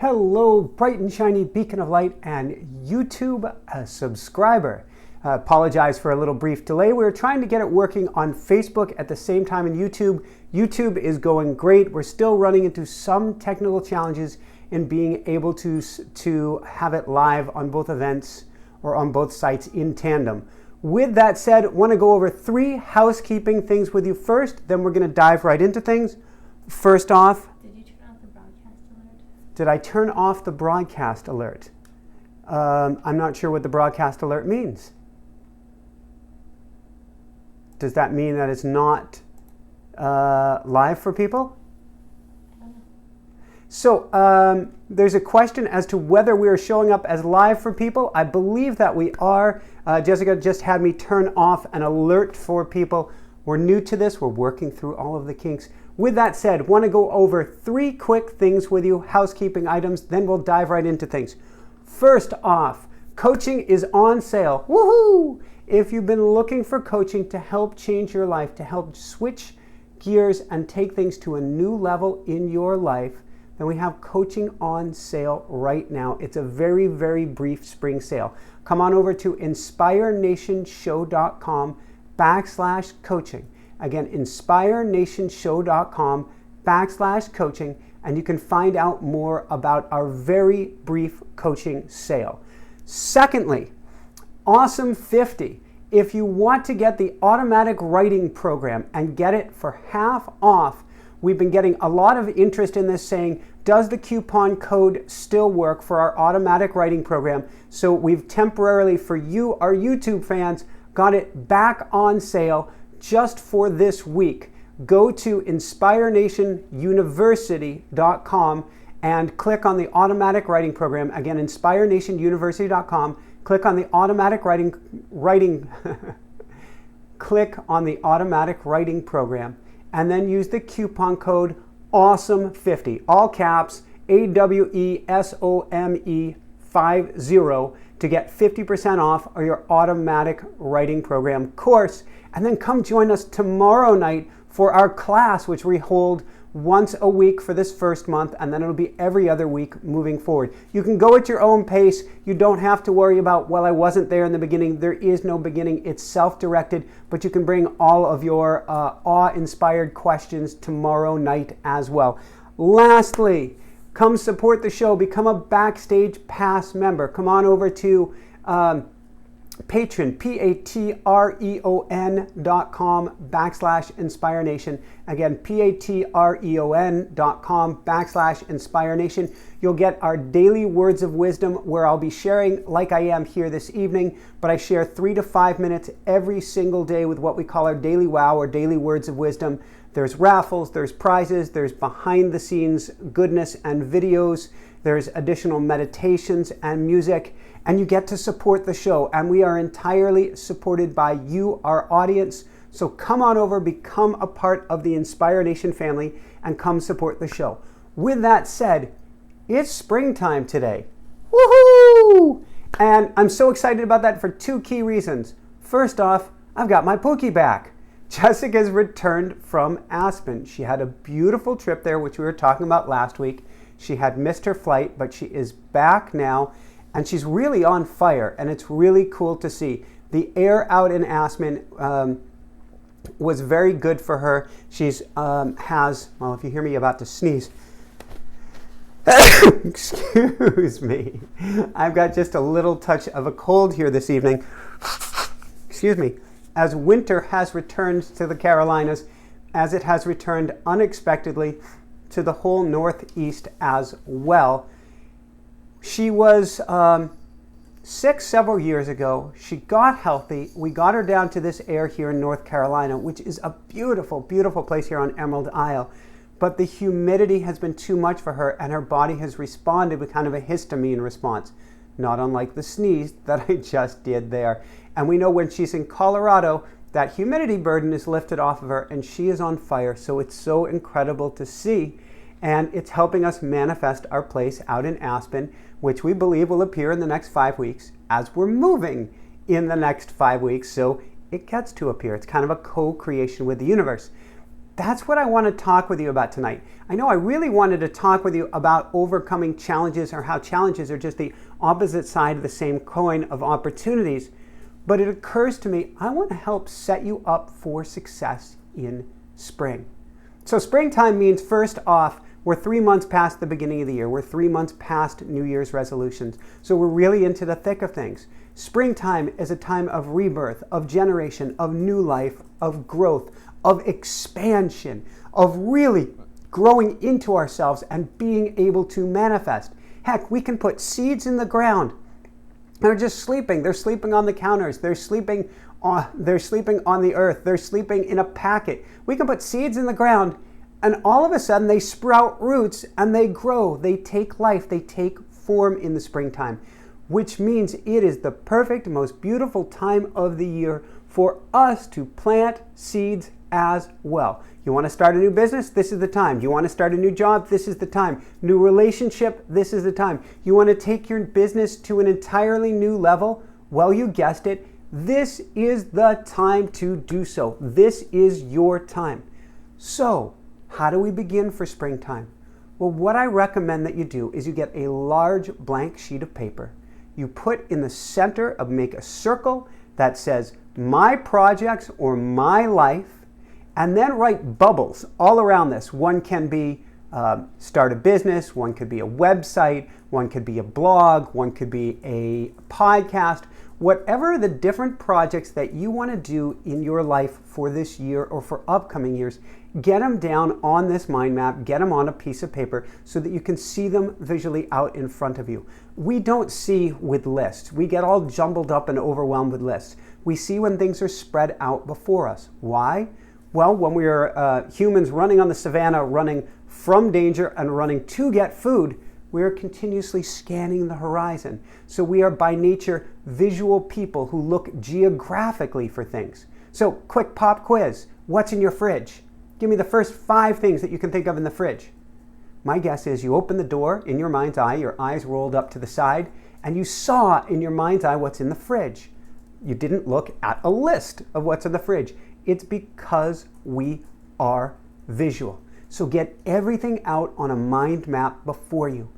Hello, bright and shiny beacon of light and YouTube subscriber. Apologize for a little brief delay. We were trying to get it working on Facebook at the same time in YouTube. YouTube is going great. We're still running into some technical challenges in being able to have it live on both events or on both sites in tandem. With that said, I want to go over 3 housekeeping things with you first, then we're going to dive right into things. First off, did I turn off the broadcast alert? I'm not sure what the broadcast alert means. Does that mean that it's not live for people? So there's a question as to whether we are showing up as live for people. I believe that we are. Jessica just had me turn off an alert for people. We're new to this. We're working through all of the kinks. With that said, want to go over 3 quick things with you, housekeeping items, then we'll dive right into things. First off, coaching is on sale. Woohoo! If you've been looking for coaching to help change your life, to help switch gears and take things to a new level in your life, then we have coaching on sale right now. It's a very, very brief spring sale. Come on over to inspirenationshow.com/coaching. Again, inspirenationshow.com/coaching, and you can find out more about our very brief coaching sale. Secondly, Awesome 50. If you want to get the automatic writing program and get it for half off, we've been getting a lot of interest in this saying, does the coupon code still work for our automatic writing program? So we've temporarily, for you, our YouTube fans, got it back on sale just for this week. Go to inspirenationuniversity.com and click on the automatic writing program. Again, inspirenationuniversity.com. Click on the automatic writing click on the automatic writing program, and then use the coupon code AWESOME50, all caps, AWESOME50, to get 50% off of your automatic writing program course. And then come join us tomorrow night for our class, which we hold once a week for this first month, and then it'll be every other week moving forward. You can go at your own pace. You don't have to worry about, well, I wasn't there in the beginning. There is no beginning. It's self-directed, but you can bring all of your awe-inspired questions tomorrow night as well. Lastly, come support the show. Become a Backstage Pass member. Come on over to Patreon, patreon.com/InspireNation. Again, patreon.com/InspireNation. You'll get our daily words of wisdom where I'll be sharing, like I am here this evening, but I share 3 to 5 minutes every single day with what we call our daily wow or daily words of wisdom. There's raffles, there's prizes, there's behind the scenes goodness and videos, there's additional meditations and music, and you get to support the show. And we are entirely supported by you, our audience. So come on over, become a part of the Inspire Nation family, and come support the show. With that said, it's springtime today. Woohoo! And I'm so excited about that for 2 key reasons. First off, I've got my Pookie back. Jessica's returned from Aspen. She had a beautiful trip there, which we were talking about last week. She had missed her flight, but she is back now, and she's really on fire, and it's really cool to see. The air out in Aspen was very good for her. She's well, if you hear me about to sneeze, excuse me. I've got just a little touch of a cold here this evening. Excuse me. As winter has returned to the Carolinas, as it has returned unexpectedly to the whole Northeast as well. She was sick several years ago. She got healthy. We got her down to this air here in North Carolina, which is a beautiful, beautiful place here on Emerald Isle. But the humidity has been too much for her, and her body has responded with kind of a histamine response, not unlike the sneeze that I just did there. And we know when she's in Colorado, that humidity burden is lifted off of her, and she is on fire. So it's so incredible to see. And it's helping us manifest our place out in Aspen, which we believe will appear in the next 5 weeks as we're moving in the next 5 weeks. So it gets to appear. It's kind of a co-creation with the universe. That's what I want to talk with you about tonight. I know I really wanted to talk with you about overcoming challenges, or how challenges are just the opposite side of the same coin of opportunities. But it occurs to me, I want to help set you up for success in spring. So springtime means, first off, we're 3 months past the beginning of the year. We're 3 months past New Year's resolutions. So we're really into the thick of things. Springtime is a time of rebirth, of generation, of new life, of growth, of expansion, of really growing into ourselves and being able to manifest. Heck, we can put seeds in the ground. They're just sleeping. They're sleeping on the counters. They're sleeping on the earth. They're sleeping in a packet. We can put seeds in the ground, and all of a sudden they sprout roots and they grow. They take life. They take form in the springtime, which means it is the perfect, most beautiful time of the year for us to plant seeds as well. You want to start a new business? This is the time. You want to start a new job? This is the time. New relationship? This is the time. You want to take your business to an entirely new level? Well, you guessed it. This is the time to do so. This is your time. So, how do we begin for springtime? Well, what I recommend that you do is you get a large blank sheet of paper. You put in the center make a circle that says my projects or my life, and then write bubbles all around this. One can be start a business, one could be a website, one could be a blog, one could be a podcast. Whatever the different projects that you want to do in your life for this year or for upcoming years, get them down on this mind map, get them on a piece of paper so that you can see them visually out in front of you. We don't see with lists. We get all jumbled up and overwhelmed with lists. We see when things are spread out before us. Why? Well, when we are humans running on the savannah, running from danger and running to get food, we are continuously scanning the horizon. So we are by nature visual people who look geographically for things. So quick pop quiz. What's in your fridge? Give me the first 5 things that you can think of in the fridge. My guess is you open the door in your mind's eye, your eyes rolled up to the side, and you saw in your mind's eye what's in the fridge. You didn't look at a list of what's in the fridge. It's because we are visual. So get everything out on a mind map before you,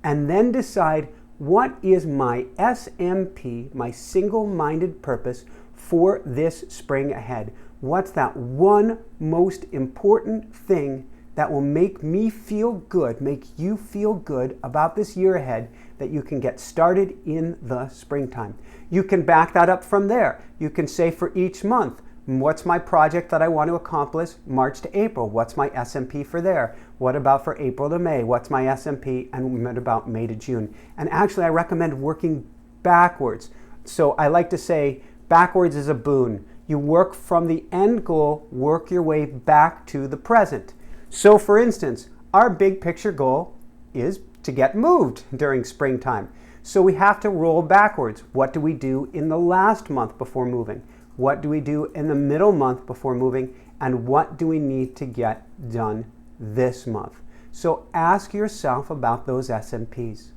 and then decide what is my SMP, my single-minded purpose for this spring ahead. What's that one most important thing that will make me feel good, make you feel good about this year ahead, that you can get started in the springtime? You can back that up from there. You can say for each month, what's my project that I want to accomplish March to April? What's my SMP for there? What about for April to May? What's my SMP? And what about May to June? And actually, I recommend working backwards. So I like to say backwards is a boon. You work from the end goal, work your way back to the present. So for instance, our big picture goal is to get moved during springtime. So we have to roll backwards. What do we do in the last month before moving? What do we do in the middle month before moving? And what do we need to get done this month? So ask yourself about those SMPs.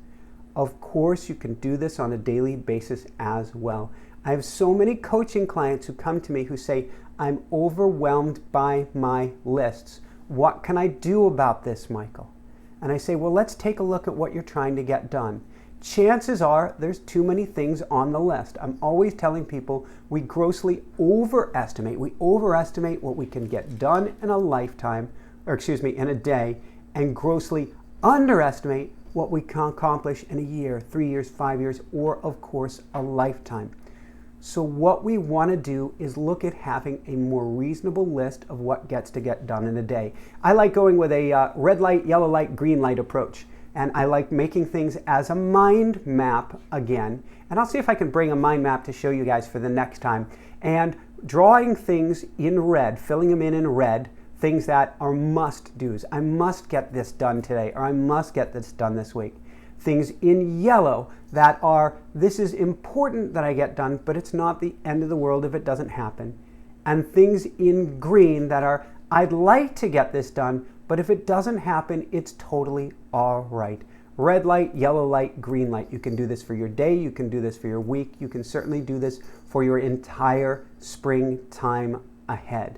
Of course, you can do this on a daily basis as well. I have so many coaching clients who come to me who say, I'm overwhelmed by my lists. What can I do about this, Michael? And I say, well, let's take a look at what you're trying to get done. Chances are there's too many things on the list. I'm always telling people we grossly overestimate. We overestimate what we can get done in a lifetime, in a day, and grossly underestimate what we can accomplish in a year, 3 years, 5 years, or of course, a lifetime. So what we want to do is look at having a more reasonable list of what gets to get done in a day. I like going with a red light, yellow light, green light approach. And I like making things as a mind map again. And I'll see if I can bring a mind map to show you guys for the next time. And drawing things in red, filling them in red, things that are must-dos. I must get this done today, or I must get this done this week. Things in yellow that are, this is important that I get done, but it's not the end of the world if it doesn't happen. And things in green that are, I'd like to get this done, but if it doesn't happen, it's totally all right. Red light, yellow light, green light. You can do this for your day. You can do this for your week. You can certainly do this for your entire springtime ahead.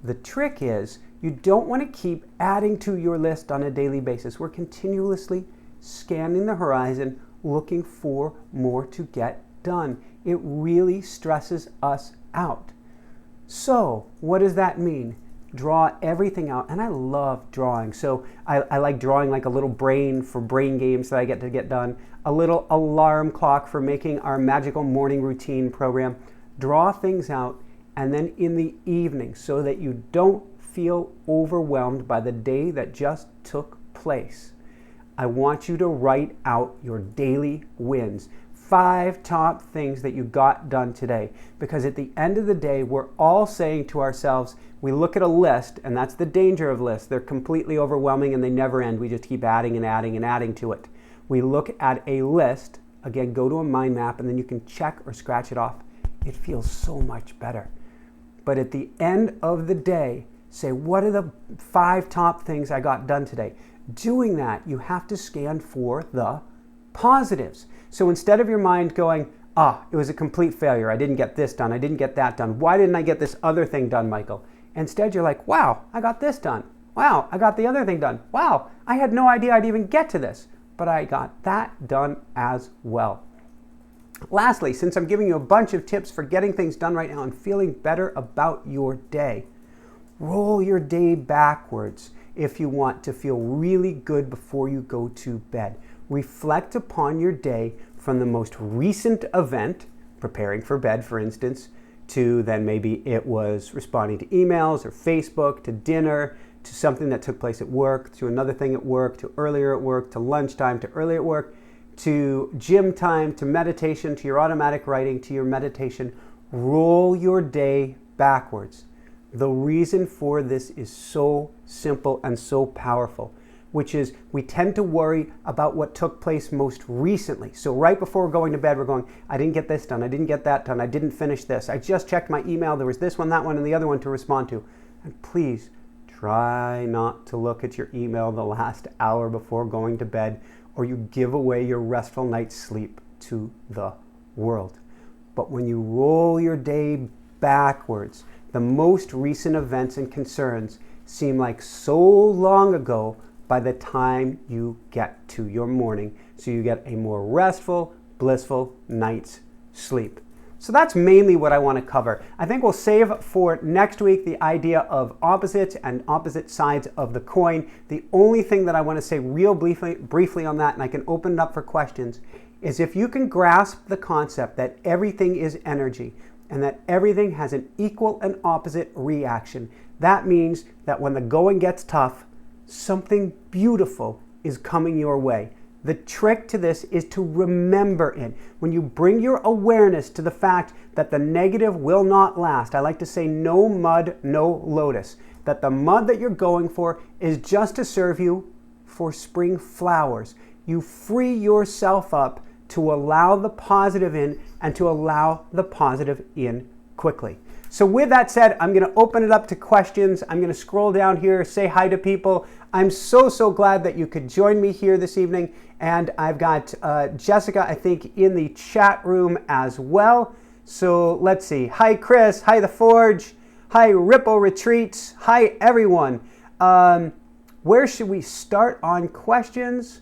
The trick is you don't want to keep adding to your list on a daily basis. We're continuously scanning the horizon, looking for more to get done. It really stresses us out. So what does that mean? Draw everything out, and I love drawing. So I like drawing like a little brain for brain games that I get to get done, a little alarm clock for making our magical morning routine program. Draw things out, and then in the evening, so that you don't feel overwhelmed by the day that just took place, I want you to write out your daily wins. 5 top things that you got done today. Because at the end of the day, we're all saying to ourselves, we look at a list, and that's the danger of lists. They're completely overwhelming and they never end. We just keep adding and adding and adding to it. We look at a list, again, go to a mind map, and then you can check or scratch it off. It feels so much better. But at the end of the day, say, what are the 5 top things I got done today? Doing that, you have to scan for the positives. So instead of your mind going, it was a complete failure. I didn't get this done. I didn't get that done. Why didn't I get this other thing done, Michael? Instead, you're like, wow, I got this done. Wow, I got the other thing done. Wow, I had no idea I'd even get to this, but I got that done as well. Lastly, since I'm giving you a bunch of tips for getting things done right now and feeling better about your day, roll your day backwards if you want to feel really good before you go to bed. Reflect upon your day from the most recent event, preparing for bed, for instance, to then maybe it was responding to emails or Facebook, to dinner, to something that took place at work, to another thing at work, to earlier at work, to lunchtime, to early at work, to gym time, to meditation, to your automatic writing, to your meditation. Roll your day backwards. The reason for this is so simple and so powerful, which is we tend to worry about what took place most recently. So right before we're going to bed, we're going, I didn't get this done, I didn't get that done, I didn't finish this, I just checked my email, there was this one, that one, and the other one to respond to. And please try not to look at your email the last hour before going to bed, or you give away your restful night's sleep to the world. But when you roll your day backwards, the most recent events and concerns seem like so long ago by the time you get to your morning, so you get a more restful, blissful night's sleep. So that's mainly what I want to cover. I think we'll save for next week the idea of opposites and opposite sides of the coin. The only thing that I want to say real briefly on that, and I can open it up for questions, is if you can grasp the concept that everything is energy and that everything has an equal and opposite reaction, that means that when the going gets tough, something beautiful is coming your way. The trick to this is to remember it. When you bring your awareness to the fact that the negative will not last, I like to say no mud, no lotus, that the mud that you're going for is just to serve you for spring flowers. You free yourself up to allow the positive in and to allow the positive in quickly. So with that said, I'm going to open it up to questions. I'm going to scroll down here, say hi to people. I'm so glad that you could join me here this evening. And I've got Jessica, I think, in the chat room as well. So let's see. Hi, Chris. Hi, The Forge. Hi, Ripple Retreats. Hi, everyone. Where should we start on questions?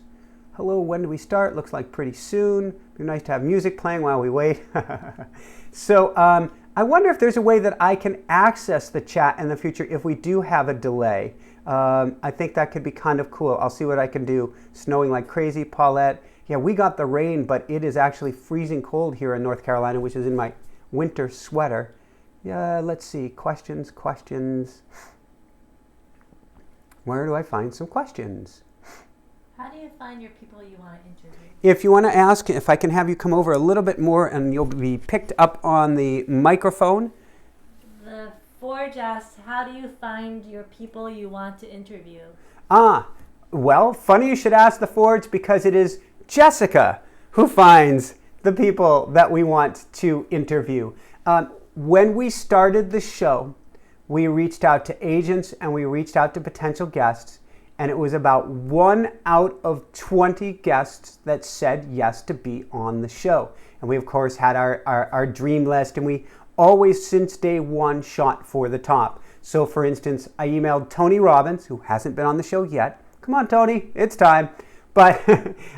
Hello, when do we start? Looks like pretty soon. It'd be nice to have music playing while we wait. So I wonder if there's a way that I can access the chat in the future if we do have a delay. I think that could be kind of cool. I'll see what I can do. Snowing like crazy, Paulette. Yeah, we got the rain, but it is actually freezing cold here in North Carolina, which is in my winter sweater. Yeah, let's see. Questions. Where do I find some questions? How do you find your people you want to interview? If you want to ask, if I can have you come over a little bit more and you'll be picked up on the microphone. The Forge asks, how do you find your people you want to interview? Well, funny you should ask The Forge, because it is Jessica who finds the people that we want to interview. When we started the show, we reached out to agents and we reached out to potential guests. And it was about 1 out of 20 guests that said yes to be on the show. And we, of course, had our dream list, and we always, since day one, shot for the top. So for instance, I emailed Tony Robbins, who hasn't been on the show yet. Come on, Tony, it's time. But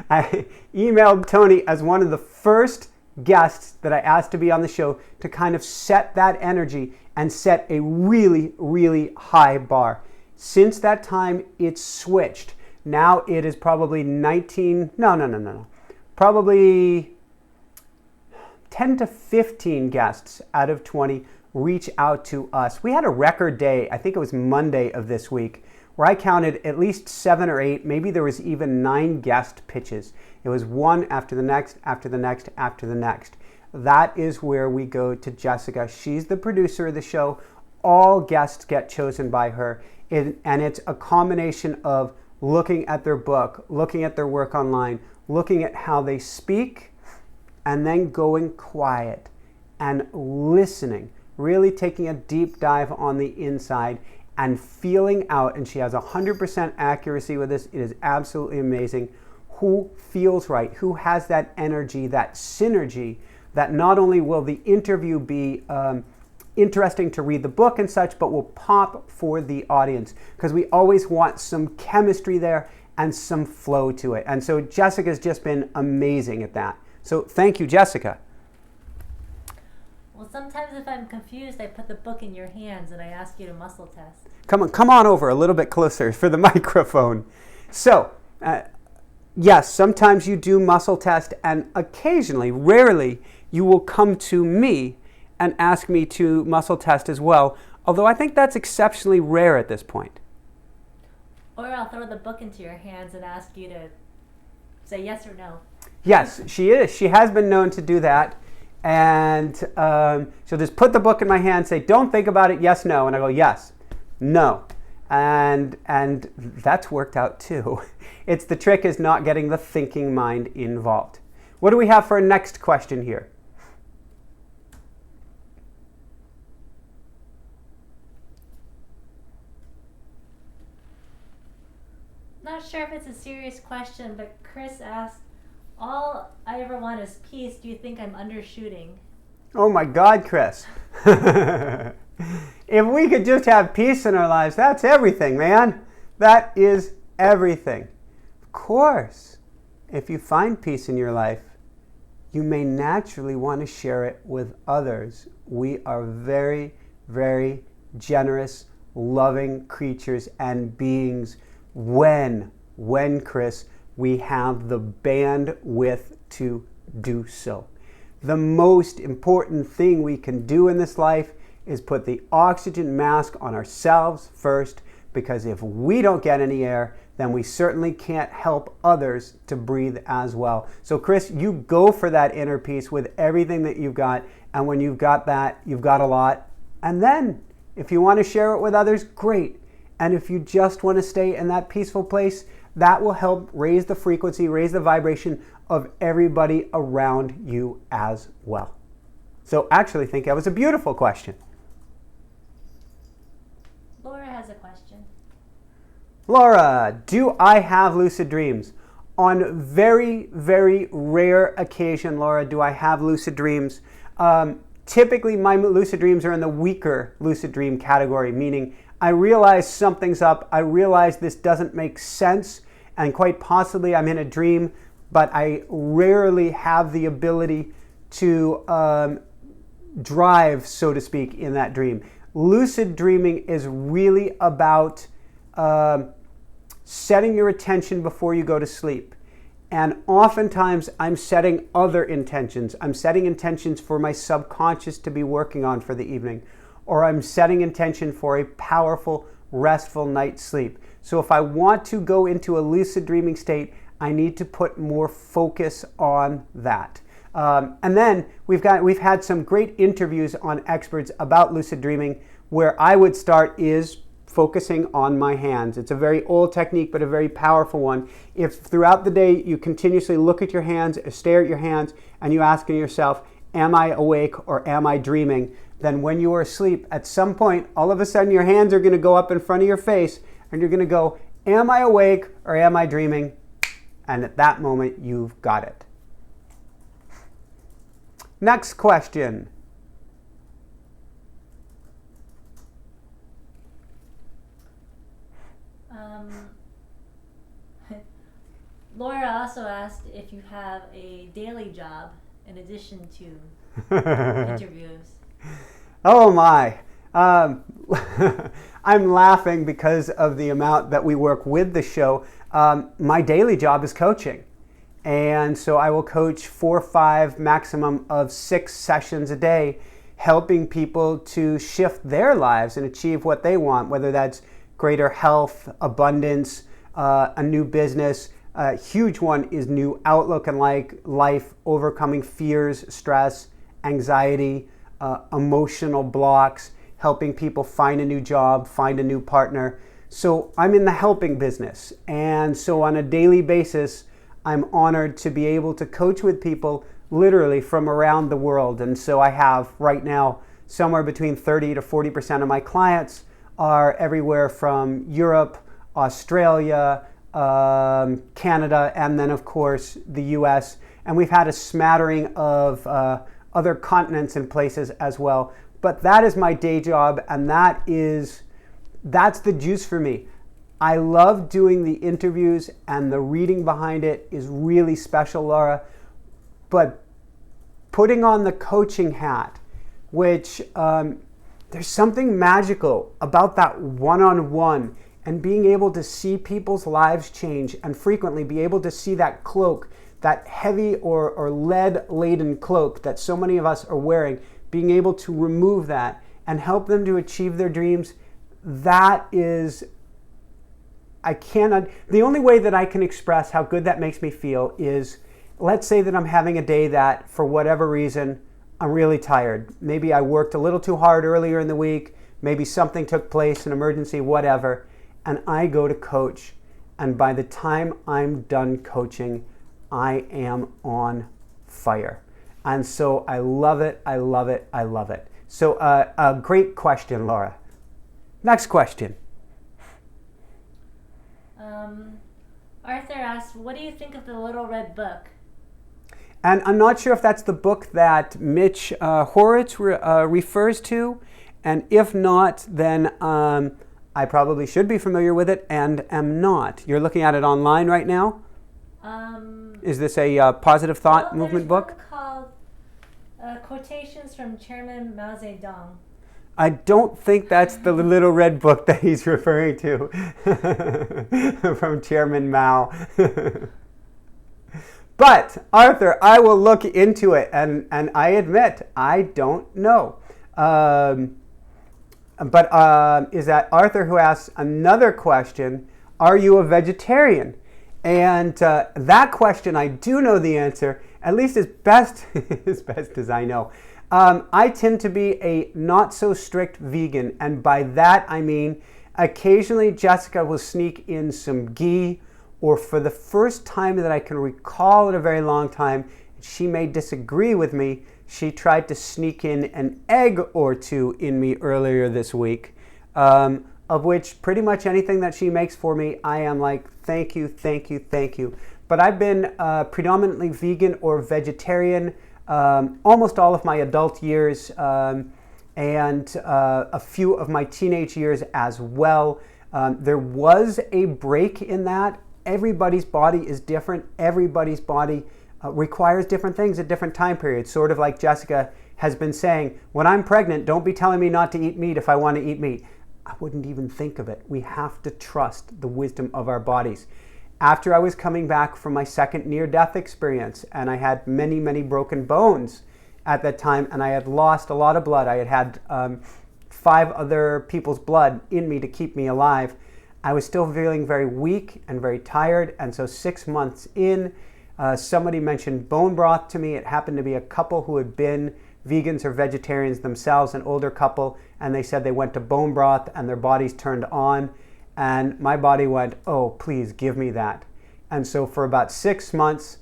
I emailed Tony as one of the first guests that I asked to be on the show to kind of set that energy and set a really, really high bar. Since that time, it's switched. Now it is probably probably 10 to 15 guests out of 20 reach out to us. We had a record day, I think it was Monday of this week, where I counted at least 7 or 8, maybe there was even 9 guest pitches. It was one after the next, after the next, after the next. That is where we go to Jessica. She's the producer of the show. All guests get chosen by her. And it's a combination of looking at their book, looking at their work online, looking at how they speak, and then going quiet and listening, really taking a deep dive on the inside and feeling out. And she has 100% accuracy with this. It is absolutely amazing. Who feels right? Who has that energy, that synergy, that not only will the interview be interesting to read the book and such, but will pop for the audience, because we always want some chemistry there and some flow to it. And so Jessica's just been amazing at that. So thank you, Jessica. Well, sometimes if I'm confused, I put the book in your hands and I ask you to muscle test. Come on over a little bit closer for the microphone. So, yes, sometimes you do muscle test, and occasionally, rarely, you will come to me and ask me to muscle test as well, although I think that's exceptionally rare at this point. Or I'll throw the book into your hands and ask you to say yes or no. Yes, she is. She has been known to do that. And she'll just put the book in my hand, say, don't think about it, yes, no. And I go, yes, no. And that's worked out too. It's the trick is not getting the thinking mind involved. What do we have for our next question here? Not sure if it's a serious question, but Chris asked, all I ever want is peace. Do you think I'm undershooting? Oh my God, Chris. If we could just have peace in our lives, that's everything, man. That is everything. Of course, if you find peace in your life, you may naturally want to share it with others. We are very, very generous, loving creatures and beings when, Chris, we have the bandwidth to do so. The most important thing we can do in this life is put the oxygen mask on ourselves first, because if we don't get any air, then we certainly can't help others to breathe as well. So Chris, you go for that inner peace with everything that you've got, and when you've got that, you've got a lot. And then if you want to share it with others, great. And if you just want to stay in that peaceful place, that will help raise the frequency, raise the vibration of everybody around you as well. So I actually think that was a beautiful question. Laura has a question. Laura, do I have lucid dreams? On very, very rare occasion, Laura, do I have lucid dreams. Typically, my lucid dreams are in the weaker lucid dream category, meaning I realize something's up, I realize this doesn't make sense, and quite possibly I'm in a dream, but I rarely have the ability to drive, so to speak, in that dream. Lucid dreaming is really about setting your attention before you go to sleep. And oftentimes I'm setting other intentions. I'm setting intentions for my subconscious to be working on for the evening, or I'm setting intention for a powerful, restful night's sleep. So if I want to go into a lucid dreaming state, I need to put more focus on that. And then we've had some great interviews on experts about lucid dreaming. Where I would start is focusing on my hands. It's a very old technique, but a very powerful one. If throughout the day you continuously look at your hands, stare at your hands, and you ask yourself, am I awake or am I dreaming? Then when you are asleep, at some point, all of a sudden your hands are going to go up in front of your face, and you're going to go, am I awake or am I dreaming? And at that moment, you've got it. Next question. Laura also asked if you have a daily job in addition to interviews. Oh my. I'm laughing because of the amount that we work with the show. My daily job is coaching. And so I will coach 4, 5, maximum of 6 sessions a day, helping people to shift their lives and achieve what they want, whether that's greater health, abundance, a new business. A huge one is new outlook in life, overcoming fears, stress, anxiety, emotional blocks, helping people find a new job, find a new partner. So I'm in the helping business. And so on a daily basis, I'm honored to be able to coach with people literally from around the world. And so I have right now somewhere between 30 to 40% of my clients are everywhere from Europe, Australia, Canada, and then of course the US. And we've had a smattering of other continents and places as well. But that is my day job, and that's the juice for me. I love doing the interviews, and the reading behind it is really special, Laura. But putting on the coaching hat, which there's something magical about that one-on-one and being able to see people's lives change, and frequently be able to see that cloak, that heavy or lead-laden cloak that so many of us are wearing, being able to remove that and help them to achieve their dreams. That is, the only way that I can express how good that makes me feel is, let's say that I'm having a day that, for whatever reason, I'm really tired. Maybe I worked a little too hard earlier in the week, maybe something took place, an emergency, whatever, and I go to coach. And by the time I'm done coaching, I am on fire. And so I love it, I love it, I love it. So a great question, Laura. Next question. Arthur asks, what do you think of the Little Red Book? And I'm not sure if that's the book that Mitch Horowitz refers to. And if not, then I probably should be familiar with it and am not. You're looking at it online right now? Is this a positive thought movement book? There's one called Quotations from Chairman Mao Zedong. I don't think that's the Little Red Book that he's referring to from Chairman Mao. But, Arthur, I will look into it, and I admit, I don't know. But is that Arthur who asks another question, are you a vegetarian? And that question, I do know the answer, at least as best as I know. I tend to be a not so strict vegan, and by that I mean occasionally Jessica will sneak in some ghee, or for the first time that I can recall in a very long time, she may disagree with me, she tried to sneak in an egg or two in me earlier this week, of which pretty much anything that she makes for me, I am like, thank you, thank you, thank you. But I've been predominantly vegan or vegetarian almost all of my adult years and a few of my teenage years as well. There was a break in that. Everybody's body is different. Everybody's body requires different things at different time periods. Sort of like Jessica has been saying, when I'm pregnant, don't be telling me not to eat meat if I want to eat meat. I wouldn't even think of it. We have to trust the wisdom of our bodies. After I was coming back from my second near-death experience, and I had many, many broken bones at that time, and I had lost a lot of blood. I had 5 other people's blood in me to keep me alive. I was still feeling very weak and very tired, and so 6 months in, somebody mentioned bone broth to me. It happened to be a couple who had been vegans or vegetarians themselves, an older couple, and they said they went to bone broth and their bodies turned on. And my body went, oh, please give me that. And so for about 6 months,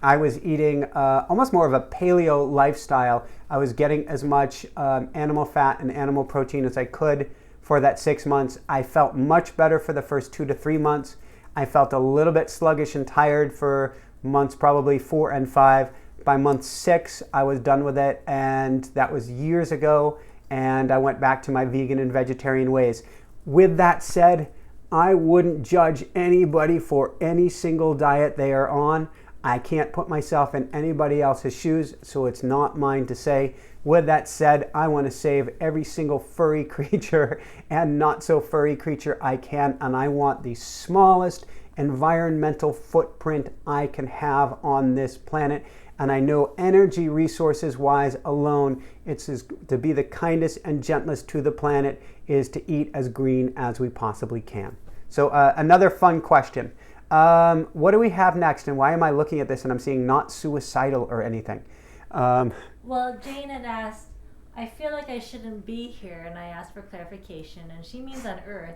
I was eating almost more of a paleo lifestyle. I was getting as much animal fat and animal protein as I could for that 6 months. I felt much better for the first 2 to 3 months. I felt a little bit sluggish and tired for months, probably 4 and 5. By month 6, I was done with it, and that was years ago, and I went back to my vegan and vegetarian ways. With that said, I wouldn't judge anybody for any single diet they are on. I can't put myself in anybody else's shoes, so it's not mine to say. With that said, I want to save every single furry creature and not so furry creature I can, and I want the smallest environmental footprint I can have on this planet. And I know energy resources wise alone, to be the kindest and gentlest to the planet is to eat as green as we possibly can. So another fun question. What do we have next, and why am I looking at this and I'm seeing not suicidal or anything? Well, Jane had asked, I feel like I shouldn't be here, and I asked for clarification, and she means on Earth,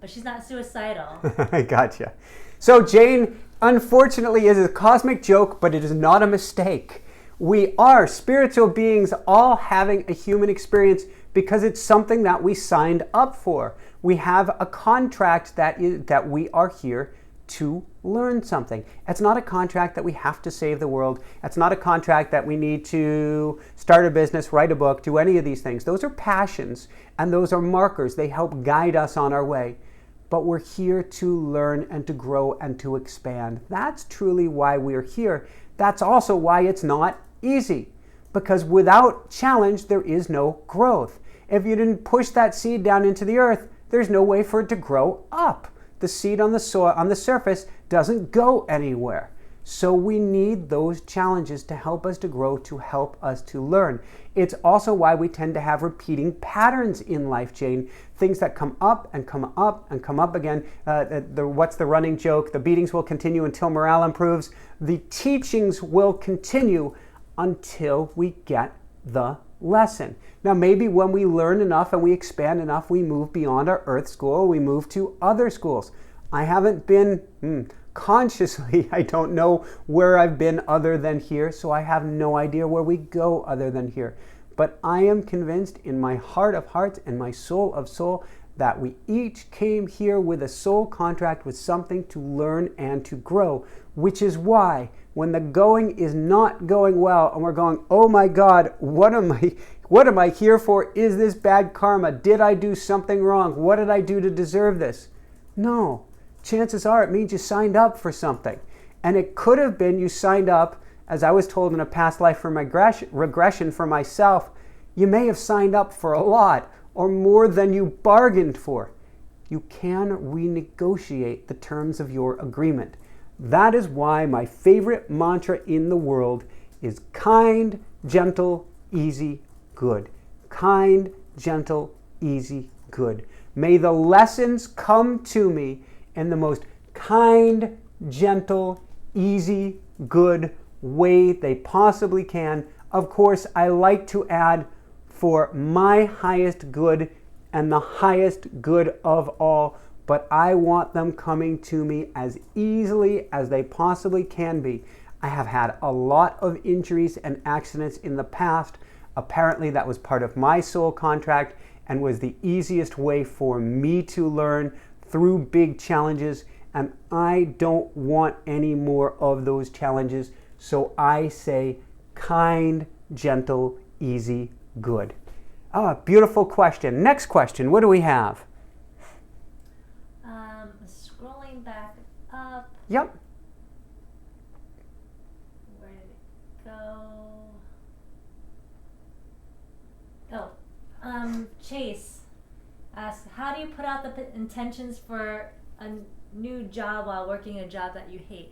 but she's not suicidal. I gotcha. So Jane, unfortunately, is a cosmic joke, but it is not a mistake. We are spiritual beings all having a human experience because it's something that we signed up for. We have a contract that we are here to learn something. It's not a contract that we have to save the world. It's not a contract that we need to start a business, write a book, do any of these things. Those are passions and those are markers. They help guide us on our way. But we're here to learn and to grow and to expand. That's truly why we're here. That's also why it's not easy. Because without challenge, there is no growth. If you didn't push that seed down into the earth, there's no way for it to grow up. The seed on the soil, on the surface, doesn't go anywhere. So we need those challenges to help us to grow, to help us to learn. It's also why we tend to have repeating patterns in life, Jane. Things that come up and come up and come up again. What's the running joke? The beatings will continue until morale improves. The teachings will continue until we get the lesson. Now, maybe when we learn enough and we expand enough, we move beyond our Earth school, we move to other schools. I haven't been consciously, I don't know where I've been other than here, so I have no idea where we go other than here. But I am convinced in my heart of hearts and my soul of soul that we each came here with a soul contract with something to learn and to grow, which is why when the going is not going well and we're going, oh my God, what am I here for? Is this bad karma? Did I do something wrong? What did I do to deserve this? No. Chances are it means you signed up for something. And it could have been you signed up, as I was told in a past life from regression for myself, you may have signed up for a lot or more than you bargained for. You can renegotiate the terms of your agreement. That is why my favorite mantra in the world is kind, gentle, easy, good. Kind, gentle, easy, good. May the lessons come to me in the most kind, gentle, easy, good way they possibly can. Of course, I like to add for my highest good and the highest good of all, but I want them coming to me as easily as they possibly can be. I have had a lot of injuries and accidents in the past. Apparently that was part of my soul contract and was the easiest way for me to learn through big challenges, and I don't want any more of those challenges. So I say kind, gentle, easy, good. Beautiful question. Next question. What do we have? Scrolling back up. Yep. Where did it go? Chase asks, how do you put out the intentions for a new job while working a job that you hate?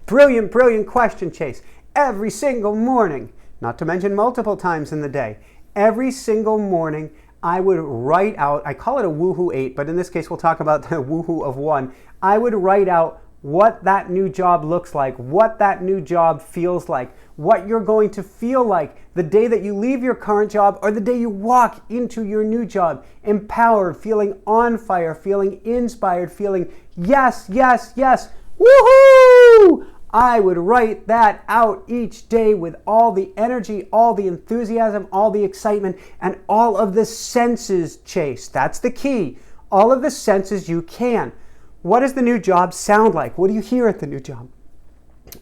Brilliant, brilliant question, Chase. Every single morning, not to mention multiple times in the day, every single morning I would write out, I call it a woohoo 8, but in this case we'll talk about the woohoo of 1. I would write out what that new job looks like, what that new job feels like, what you're going to feel like the day that you leave your current job or the day you walk into your new job, empowered, feeling on fire, feeling inspired, feeling yes, yes, yes, woohoo! I would write that out each day with all the energy, all the enthusiasm, all the excitement, and all of the senses, Chase. That's the key. All of the senses you can. What does the new job sound like? What do you hear at the new job?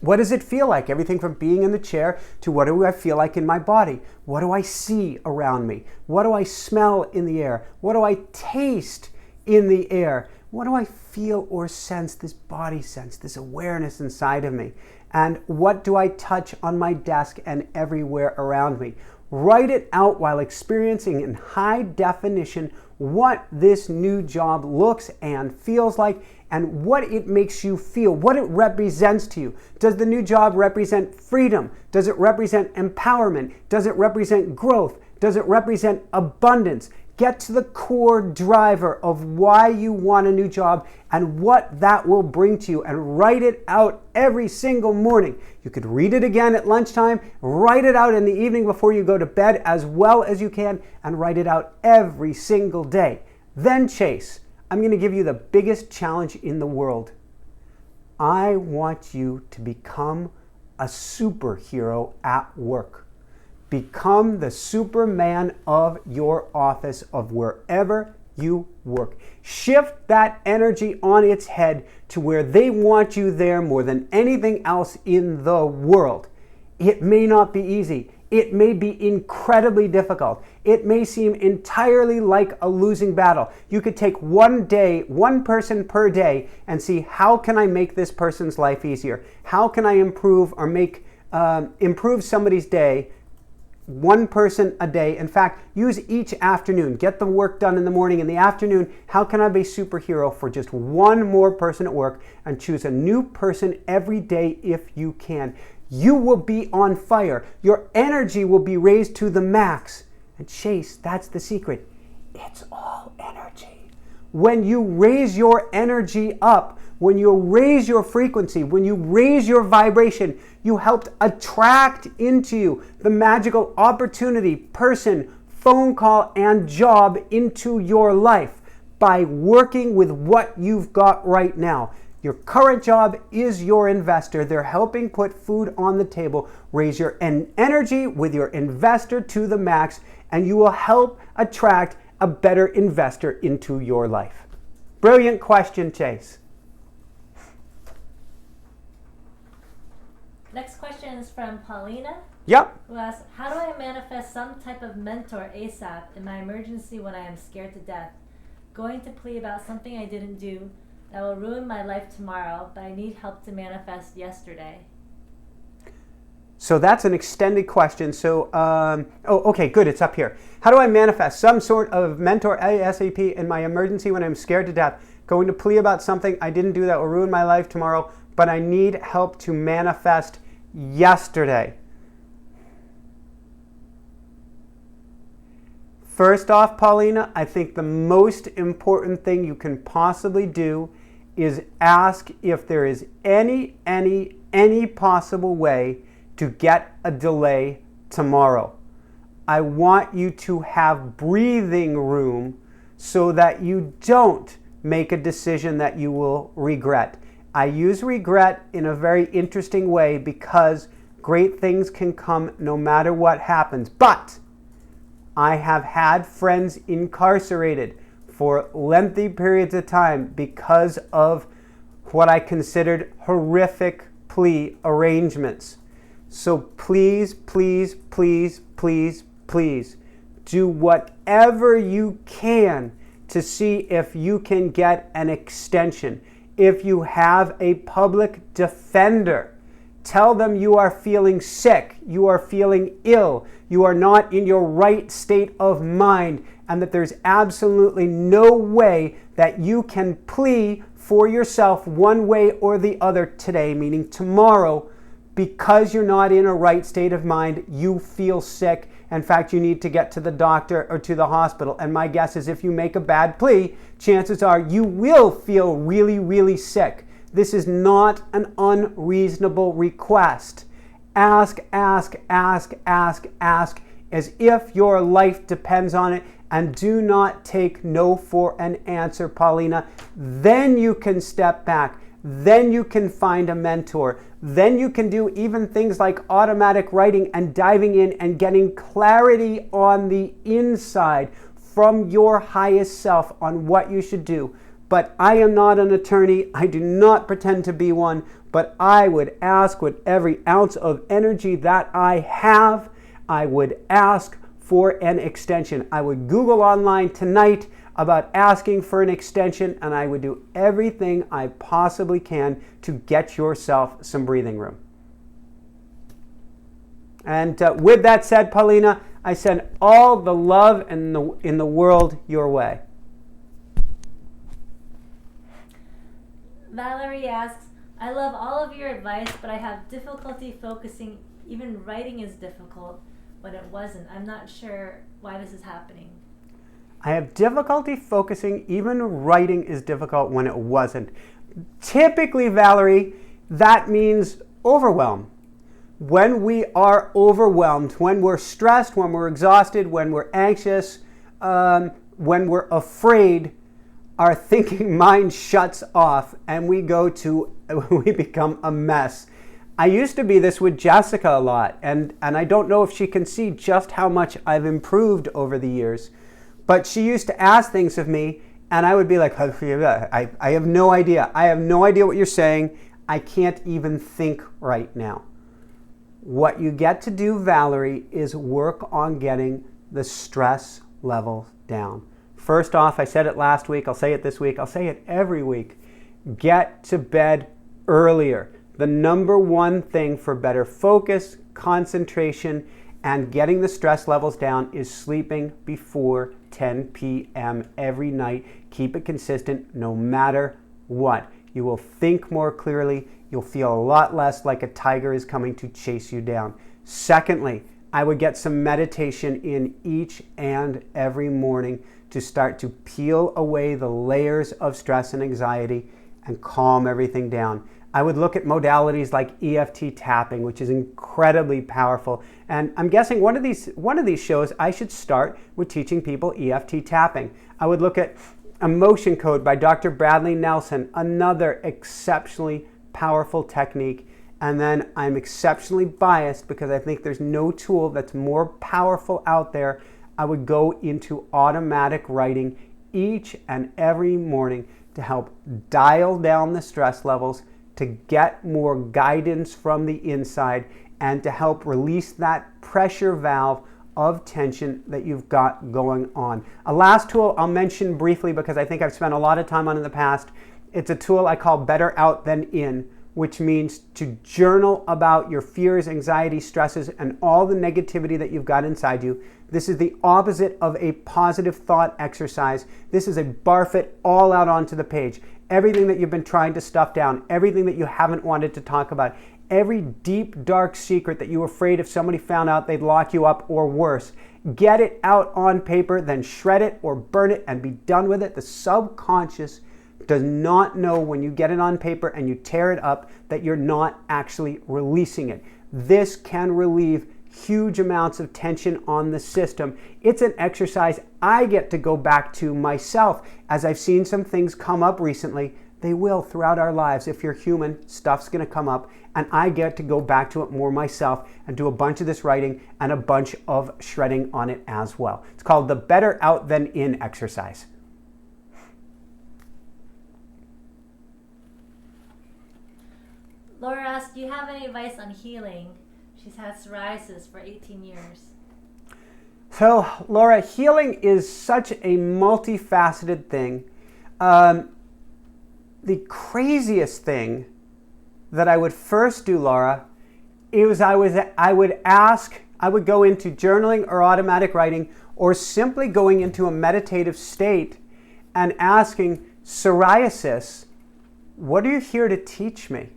What does it feel like? Everything from being in the chair to what do I feel like in my body? What do I see around me? What do I smell in the air? What do I taste in the air? What do I feel or sense, this body sense, this awareness inside of me? And what do I touch on my desk and everywhere around me? Write it out while experiencing in high definition what this new job looks and feels like and what it makes you feel, what it represents to you. Does the new job represent freedom? Does it represent empowerment? Does it represent growth? Does it represent abundance? Get to the core driver of why you want a new job and what that will bring to you, and write it out every single morning. You could read it again at lunchtime, write it out in the evening before you go to bed as well as you can, and write it out every single day. Then Chase, I'm going to give you the biggest challenge in the world. I want you to become a superhero at work. Become the Superman of your office, of wherever you work. Shift that energy on its head to where they want you there more than anything else in the world. It may not be easy. It may be incredibly difficult. It may seem entirely like a losing battle. You could take one day, one person per day, and see, how can I make this person's life easier? How can I improve or improve somebody's day? One person a day. In fact, use each afternoon. Get the work done in the morning. In the afternoon, how can I be a superhero for just one more person at work, and choose a new person every day if you can. You will be on fire. Your energy will be raised to the max. And Chase, that's the secret. It's all energy. When you raise your energy up, when you raise your frequency, when you raise your vibration, you helped attract into you the magical opportunity, person, phone call, and job into your life by working with what you've got right now. Your current job is your investor. They're helping put food on the table. Raise your energy with your investor to the max, and you will help attract a better investor into your life. Brilliant question, Chase. Next question is from Paulina. Yep. Who asks, how do I manifest some type of mentor ASAP in my emergency when I am scared to death? Going to plea about something I didn't do that will ruin my life tomorrow, but I need help to manifest yesterday. So that's an extended question. So, okay, good, it's up here. How do I manifest some sort of mentor ASAP in my emergency when I'm scared to death? Going to plea about something I didn't do that will ruin my life tomorrow, but I need help to manifest yesterday. First off, Paulina, I think the most important thing you can possibly do is ask if there is any possible way to get a delay tomorrow. I want you to have breathing room so that you don't make a decision that you will regret. I use regret in a very interesting way because great things can come no matter what happens. But I have had friends incarcerated for lengthy periods of time because of what I considered horrific plea arrangements. So please, please, please, please, please do whatever you can to see if you can get an extension. If you have a public defender, tell them you are feeling sick, you are feeling ill, you are not in your right state of mind, and that there's absolutely no way that you can plea for yourself one way or the other today, meaning tomorrow, because you're not in a right state of mind, you feel sick. In fact, you need to get to the doctor or to the hospital. And my guess is if you make a bad plea, chances are you will feel really, really sick. This is not an unreasonable request. Ask, ask, ask, ask, ask, as if your life depends on it, and do not take no for an answer, Paulina. Then you can step back. Then you can find a mentor. Then you can do even things like automatic writing and diving in and getting clarity on the inside from your highest self on what you should do. But I am not an attorney. I do not pretend to be one. But I would ask with every ounce of energy that I have, I would ask for an extension. I would Google online tonight. about asking for an extension, and I would do everything I possibly can to get yourself some breathing room. And with that said, Paulina, I send all the love in the world your way. Valerie asks, I love all of your advice, but I have difficulty focusing. Even writing is difficult when it wasn't. I'm not sure why this is happening. I have difficulty focusing. Even writing is difficult when it wasn't. Typically, Valerie, that means overwhelm. When we are overwhelmed, when we're stressed, when we're exhausted, when we're anxious, when we're afraid, our thinking mind shuts off and we become a mess. I used to be this with Jessica a lot, and I don't know if she can see just how much I've improved over the years, but she used to ask things of me and I would be like, I have no idea. I have no idea what you're saying. I can't even think right now. What you get to do, Valerie, is work on getting the stress level down. First off, I said it last week, I'll say it this week, I'll say it every week. Get to bed earlier. The number one thing for better focus, concentration, and getting the stress levels down is sleeping before 10 p.m. every night. Keep it consistent no matter what. You will think more clearly. You'll feel a lot less like a tiger is coming to chase you down. Secondly, I would get some meditation in each and every morning to start to peel away the layers of stress and anxiety and calm everything down. I would look at modalities like EFT tapping, which is incredibly powerful. And I'm guessing one of these shows I should start with teaching people EFT tapping. I would look at Emotion Code by Dr. Bradley Nelson, another exceptionally powerful technique. And then I'm exceptionally biased because I think there's no tool that's more powerful out there. I would go into automatic writing each and every morning to help dial down the stress levels, to get more guidance from the inside, and to help release that pressure valve of tension that you've got going on. A last tool I'll mention briefly because I think I've spent a lot of time on in the past. It's a tool I call Better Out Than In, which means to journal about your fears, anxiety, stresses, and all the negativity that you've got inside you. This is the opposite of a positive thought exercise. This is a barf it all out onto the page. Everything that you've been trying to stuff down, everything that you haven't wanted to talk about, every deep, dark secret that you were afraid if somebody found out they'd lock you up or worse. Get it out on paper, then shred it or burn it and be done with it. The subconscious does not know when you get it on paper and you tear it up that you're not actually releasing it. This can relieve huge amounts of tension on the system. It's an exercise I get to go back to myself as I've seen some things come up recently. They will throughout our lives. If you're human, stuff's going to come up, and I get to go back to it more myself and do a bunch of this writing and a bunch of shredding on it as well. It's called the Better Out Than In exercise. Laura asks, do you have any advice on healing? She's had psoriasis for 18 years. So, Laura, healing is such a multifaceted thing. The craziest thing that I would first do, Laura, is I would go into journaling or automatic writing or simply going into a meditative state and asking, psoriasis, what are you here to teach me?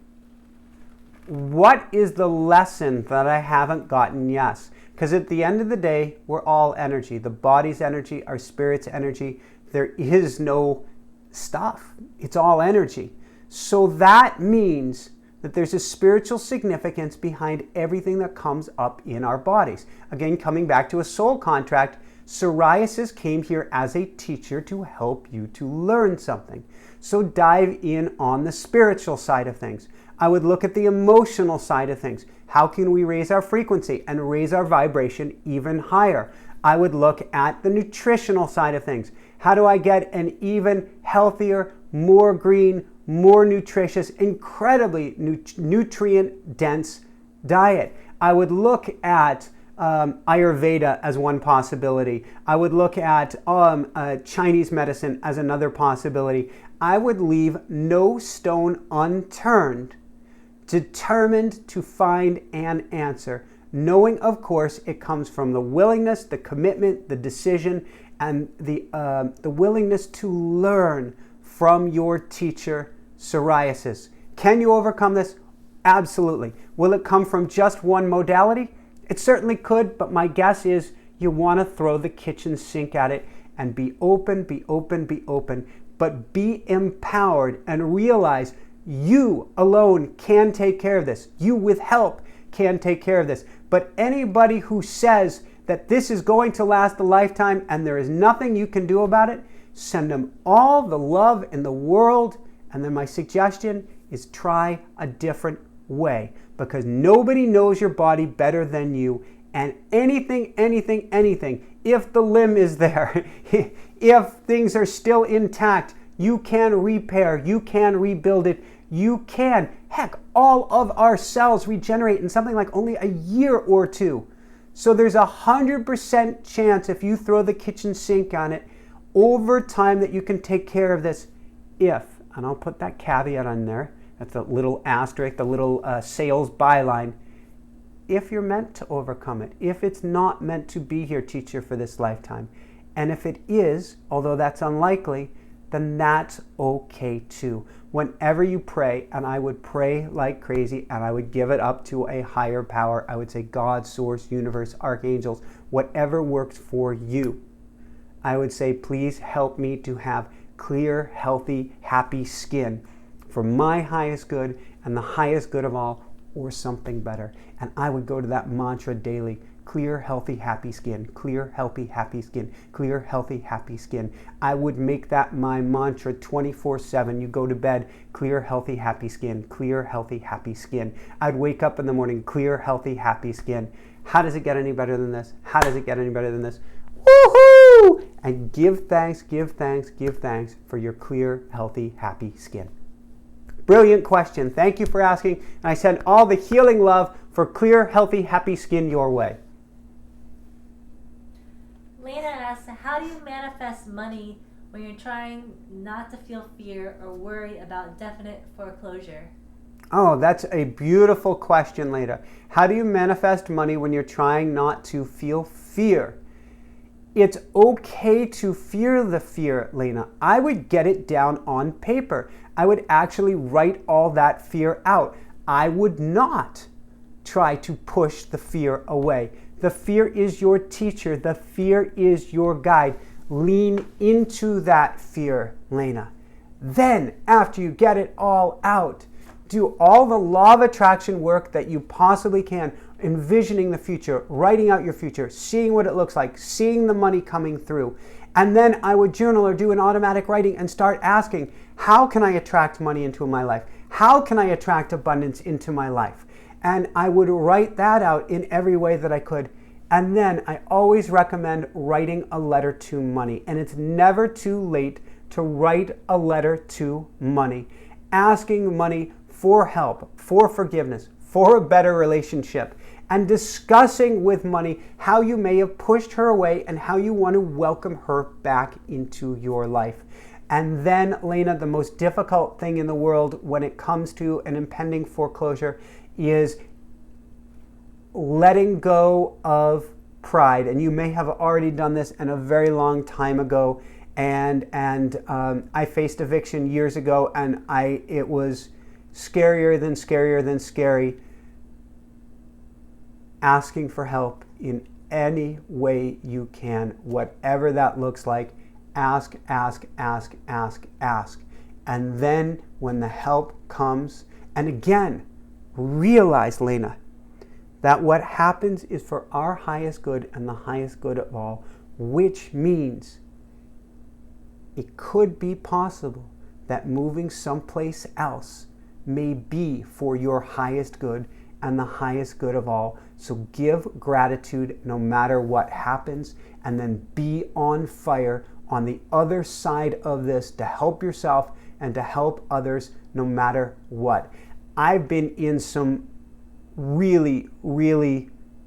What is the lesson that I haven't gotten yet? Because at the end of the day, we're all energy. The body's energy, our spirit's energy. There is no stuff. It's all energy. So that means that there's a spiritual significance behind everything that comes up in our bodies. Again, coming back to a soul contract, psoriasis came here as a teacher to help you to learn something. So dive in on the spiritual side of things. I would look at the emotional side of things. How can we raise our frequency and raise our vibration even higher? I would look at the nutritional side of things. How do I get an even healthier, more green, more nutritious, incredibly nutrient-dense diet? I would look at Ayurveda as one possibility. I would look at Chinese medicine as another possibility. I would leave no stone unturned, determined to find an answer, knowing, of course, it comes from the willingness, the commitment, the decision, and the willingness to learn from your teacher, psoriasis. Can you overcome this? Absolutely. Will it come from just one modality? It certainly could, but my guess is you want to throw the kitchen sink at it and be open, be open, be open, but be empowered and realize you alone can take care of this. You with help can take care of this. But anybody who says that this is going to last a lifetime and there is nothing you can do about it, send them all the love in the world. And then my suggestion is try a different way, because nobody knows your body better than you. And anything, if the limb is there, if things are still intact, you can repair, you can rebuild it, you can. Heck, all of our cells regenerate in something like only a year or two. So there's 100% chance if you throw the kitchen sink on it over time that you can take care of this if, and I'll put that caveat on there, that's a little asterisk, the little sales byline, if you're meant to overcome it, if it's not meant to be here, teacher, for this lifetime. And if it is, although that's unlikely, then that's okay too. Whenever you pray, and I would pray like crazy, and I would give it up to a higher power, I would say God, source, universe, archangels, whatever works for you. I would say, please help me to have clear, healthy, happy skin for my highest good and the highest good of all, or something better. And I would go to that mantra daily: clear, healthy, happy skin, clear, healthy, happy skin, clear, healthy, happy skin. I would make that my mantra 24/7. You go to bed, clear, healthy, happy skin, clear, healthy, happy skin. I'd wake up in the morning, clear, healthy, happy skin. How does it get any better than this? How does it get any better than this? Woohoo! And give thanks for your clear, healthy, happy skin. Brilliant question. Thank you for asking. And I send all the healing love for clear, healthy, happy skin your way. Lena asks, how do you manifest money when you're trying not to feel fear or worry about definite foreclosure? Oh, that's a beautiful question, Lena. How do you manifest money when you're trying not to feel fear? It's okay to fear the fear, Lena. I would get it down on paper. I would actually write all that fear out. I would not try to push the fear away. The fear is your teacher. The fear is your guide. Lean into that fear, Lena. Then, after you get it all out, do all the law of attraction work that you possibly can, envisioning the future, writing out your future, seeing what it looks like, seeing the money coming through. And then I would journal or do an automatic writing and start asking, how can I attract money into my life? How can I attract abundance into my life? And I would write that out in every way that I could. And then I always recommend writing a letter to money. And it's never too late to write a letter to money, asking money for help, for forgiveness, for a better relationship, and discussing with money how you may have pushed her away and how you want to welcome her back into your life. And then, Lena, the most difficult thing in the world when it comes to an impending foreclosure is letting go of pride. And you may have already done this in a very long time ago. And I faced eviction years ago, and it was scarier than scary. Asking for help in any way you can, whatever that looks like. Ask. And then when the help comes, and again, realize, Lena, that what happens is for our highest good and the highest good of all, which means it could be possible that moving someplace else may be for your highest good and the highest good of all. So give gratitude no matter what happens, and then be on fire on the other side of this to help yourself and to help others no matter what. I've been in some really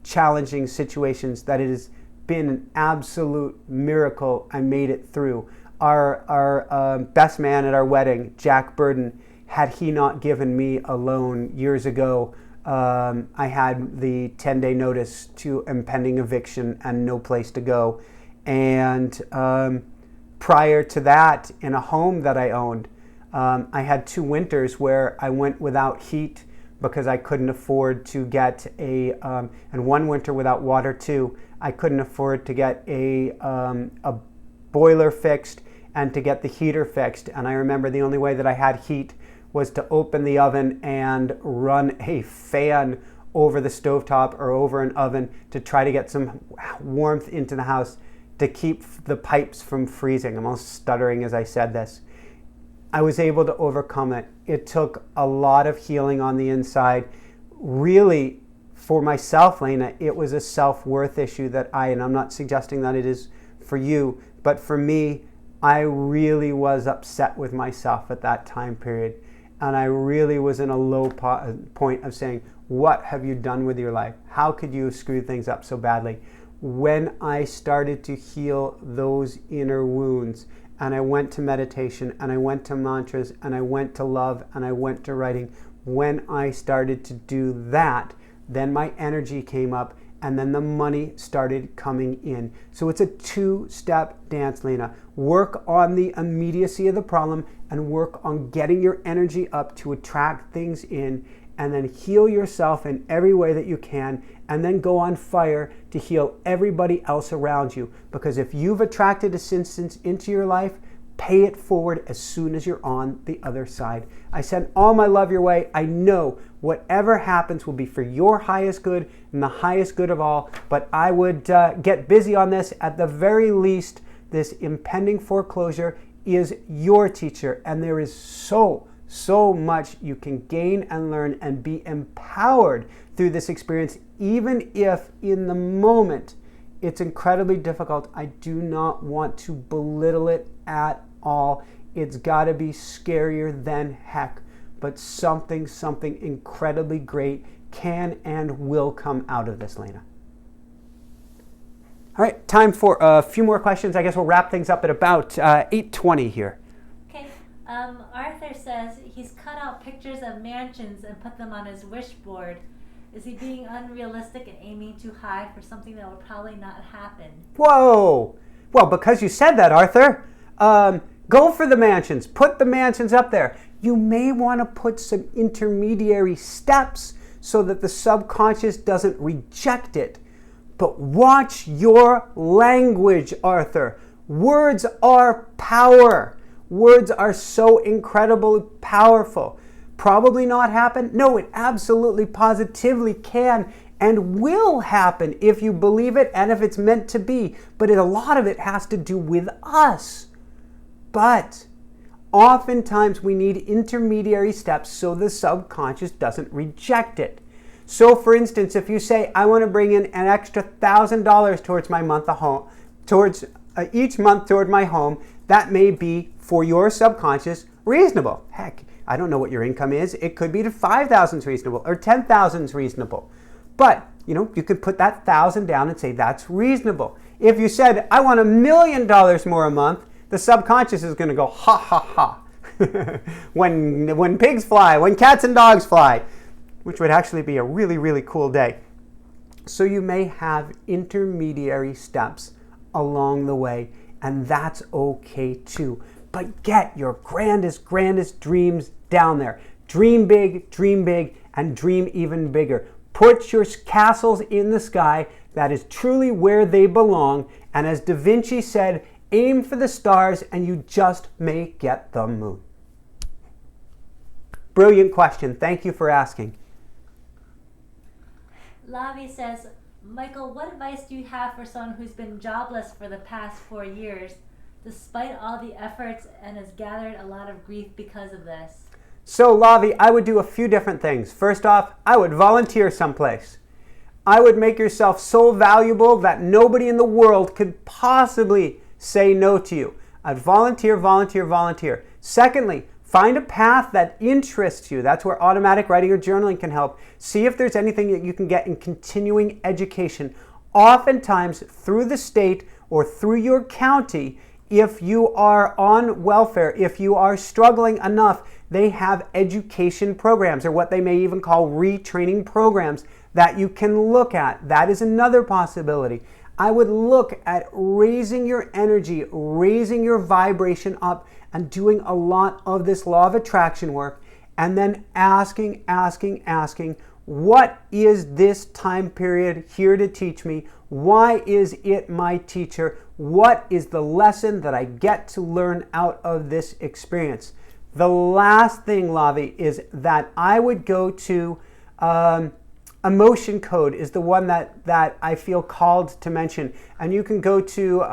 challenging situations that it has been an absolute miracle I made it through. Our best man at our wedding, Jack Burden, had he not given me a loan years ago, I had the 10-day notice to impending eviction and no place to go. And prior to that, in a home that I owned, I had 2 winters where I went without heat because I couldn't afford to get and one winter without water too. I couldn't afford to get a boiler fixed and to get the heater fixed. And I remember the only way that I had heat was to open the oven and run a fan over the stovetop or over an oven to try to get some warmth into the house to keep the pipes from freezing. I'm almost stuttering as I said this. I was able to overcome it. It took a lot of healing on the inside. Really, for myself, Lena, it was a self-worth issue that and I'm not suggesting that it is for you, but for me, I really was upset with myself at that time period. And I really was in a low point of saying, what have you done with your life? How could you have screwed things up so badly? When I started to heal those inner wounds, and I went to meditation, and I went to mantras, and I went to love, and I went to writing, when I started to do that, then my energy came up, and then the money started coming in. So it's a 2-step dance, Lena. Work on the immediacy of the problem and work on getting your energy up to attract things in, and then heal yourself in every way that you can, and then go on fire to heal everybody else around you. Because if you've attracted assistance into your life, pay it forward as soon as you're on the other side. I send all my love your way. I know whatever happens will be for your highest good and the highest good of all, but I would get busy on this. At the very least, this impending foreclosure is your teacher, and there is so much you can gain and learn and be empowered through this experience, even if in the moment it's incredibly difficult. I do not want to belittle it at all. It's got to be scarier than heck, but something incredibly great can and will come out of this, Lena. All right, time for a few more questions. I guess we'll wrap things up at about 8:20 here. Okay. Arthur says he's cut out pictures of mansions and put them on his wish board. Is he being unrealistic and aiming too high for something that will probably not happen? Whoa! Well, because you said that, Arthur, go for the mansions. Put the mansions up there. You may want to put some intermediary steps so that the subconscious doesn't reject it. But watch your language, Arthur. Words are power. Words are so incredibly powerful. Probably not happen? No, it absolutely positively can and will happen if you believe it and if it's meant to be. But a lot of it has to do with us. But oftentimes we need intermediary steps so the subconscious doesn't reject it. So for instance, if you say, I want to bring in an extra $1,000 towards my month of home, towards each month toward my home, that may be for your subconscious reasonable. Heck, I don't know what your income is. It could be to 5,000 is reasonable or 10,000 is reasonable. But, you can put that 1,000 down and say that's reasonable. If you said, I want $1 million more a month, the subconscious is going to go, ha, ha, ha. when pigs fly, when cats and dogs fly, which would actually be a really, really cool day. So you may have intermediary steps along the way, and that's okay too. But get your grandest dreams down there. Dream big, and dream even bigger. Put your castles in the sky. That is truly where they belong. And as Da Vinci said, aim for the stars and you just may get the moon. Brilliant question. Thank you for asking. Lavi says, Michael, what advice do you have for someone who's been jobless for the past 4 years, despite all the efforts, and has gathered a lot of grief because of this? So, Lavi, I would do a few different things. First off, I would volunteer someplace. I would make yourself so valuable that nobody in the world could possibly say no to you. I'd volunteer. Secondly, Find a path that interests you. That's where automatic writing or journaling can help. See if there's anything that you can get in continuing education. Oftentimes, through the state or through your county, if you are on welfare, if you are struggling enough, they have education programs, or what they may even call retraining programs, that you can look at. That is another possibility. I would look at raising your energy, raising your vibration up, and doing a lot of this law of attraction work, and then asking, what is this time period here to teach me? Why is it my teacher? What is the lesson that I get to learn out of this experience? The last thing, Lavi, is that I would go to emotion code is the one that I feel called to mention. And you can go to,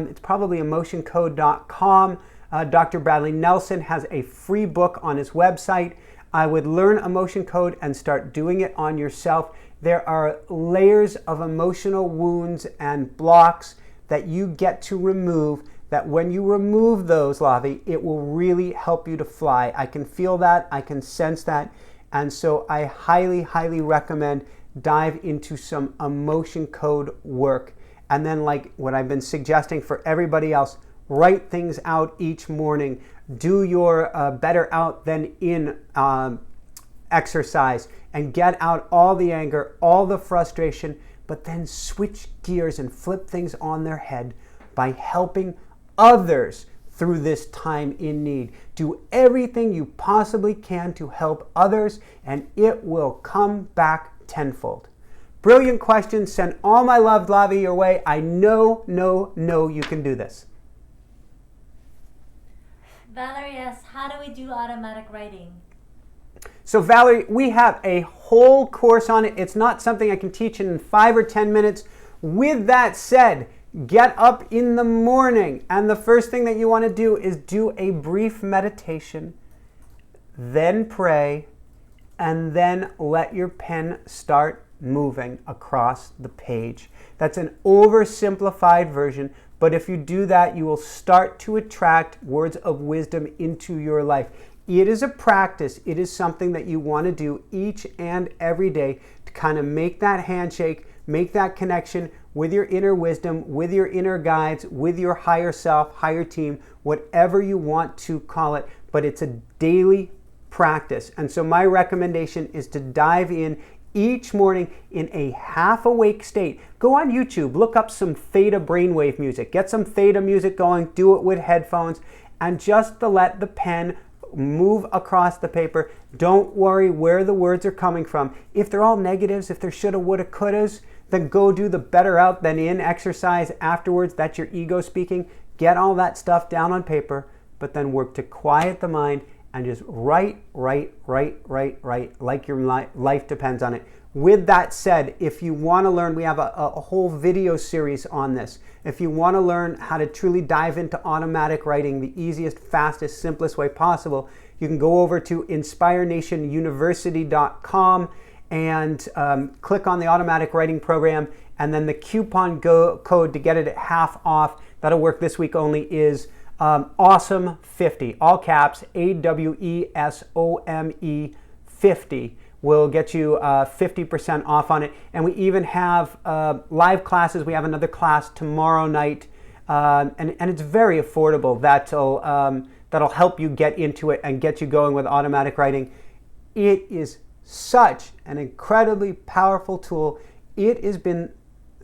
it's probably emotioncode.com. Dr. Bradley Nelson has a free book on his website. I would learn emotion code and start doing it on yourself. There are layers of emotional wounds and blocks that you get to remove, that when you remove those, Lavi, it will really help you to fly. I can feel that, I can sense that, and so I highly, highly recommend dive into some emotion code work. And then, like what I've been suggesting for everybody else, write things out each morning. Do your better out than in exercise, and get out all the anger, all the frustration, but then switch gears and flip things on their head by helping others through this time in need. Do everything you possibly can to help others, and it will come back tenfold. Brilliant question. Send all my love, Lavi, your way. I know you can do this. Valerie asks, how do we do automatic writing? So Valerie, we have a whole course on it. It's not something I can teach in 5 or 10 minutes. With that said, get up in the morning, and the first thing that you want to do is do a brief meditation, then pray, and then let your pen start moving across the page. That's an oversimplified version, but if you do that, you will start to attract words of wisdom into your life. It is a practice. It is something that you want to do each and every day to kind of make that handshake, make that connection with your inner wisdom, with your inner guides, with your higher self, higher team, whatever you want to call it. But it's a daily practice. And so my recommendation is to dive in each morning in a half awake state. Go on YouTube, look up some theta brainwave music, get some theta music going, do it with headphones, and just to let the pen move across the paper. Don't worry where the words are coming from. If they're all negatives, if they're shoulda, woulda, couldas, then go do the better out than in exercise afterwards. That's your ego speaking. Get all that stuff down on paper, but then work to quiet the mind and just write like your life depends on it. With that said, if you want to learn, we have a whole video series on this. If you want to learn how to truly dive into automatic writing the easiest, fastest, simplest way possible, you can go over to inspirenationuniversity.com and click on the automatic writing program, and then the coupon code to get it at half off, that'll work this week only, is AWESOME50, all caps, AWESOME 50. Will get you 50% off on it. And we even have live classes. We have another class tomorrow night, and it's very affordable. That'll help you get into it and get you going with automatic writing. It is such an incredibly powerful tool. It has been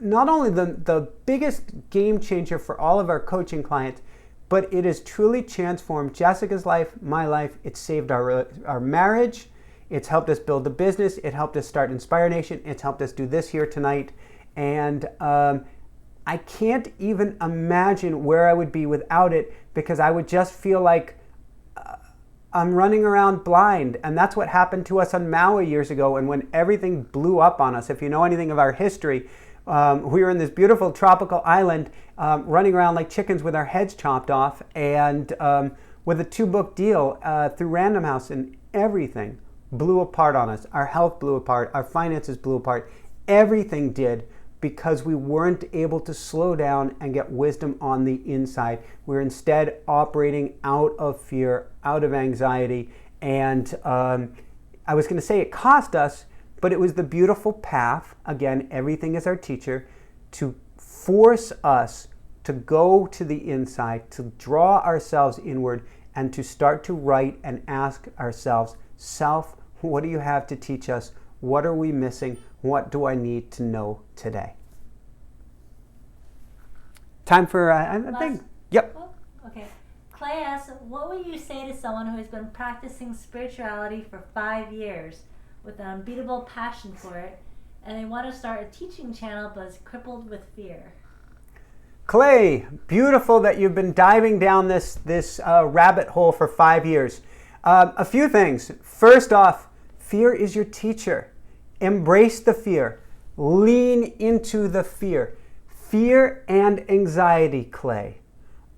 not only the biggest game changer for all of our coaching clients, but it has truly transformed Jessica's life, my life. It saved our marriage. It's helped us build the business. It helped us start Inspire Nation. It's helped us do this here tonight. And I can't even imagine where I would be without it, because I would just feel like I'm running around blind. And that's what happened to us on Maui years ago. And when everything blew up on us, if you know anything of our history, we were in this beautiful tropical island running around like chickens with our heads chopped off, and with a 2-book deal through Random House, and everything blew apart on us. Our health blew apart. Our finances blew apart. Everything did. because we weren't able to slow down and get wisdom on the inside. We're instead operating out of fear, out of anxiety, and I was going to say it cost us, but it was the beautiful path, again, everything is our teacher, to force us to go to the inside, to draw ourselves inward, and to start to write and ask ourselves, self, what do you have to teach us? What are we missing? What do I need to know today? Time for a thing. Yep. Oh, okay. Clay asks, what would you say to someone who has been practicing spirituality for 5 years with an unbeatable passion for it, and they want to start a teaching channel but is crippled with fear? Clay, beautiful that you've been diving down this rabbit hole for 5 years. A few things. First off, fear is your teacher. Embrace the fear. Lean into the fear. Fear and anxiety, Clay,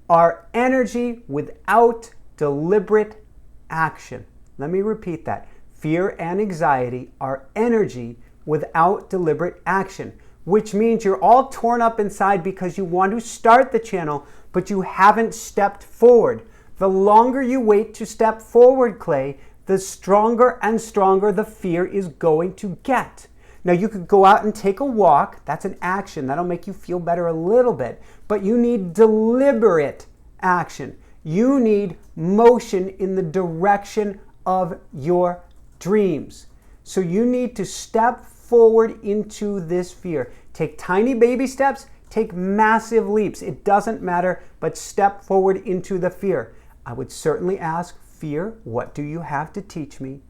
are energy without deliberate action. Let me repeat that. Fear and anxiety are energy without deliberate action, which means you're all torn up inside because you want to start the channel, but you haven't stepped forward. The longer you wait to step forward, Clay, the stronger and stronger the fear is going to get. Now, you could go out and take a walk. That's an action. That'll make you feel better a little bit. But you need deliberate action. You need motion in the direction of your dreams. So you need to step forward into this fear. Take tiny baby steps. Take massive leaps. It doesn't matter, but step forward into the fear. I would certainly ask, fear, what do you have to teach me?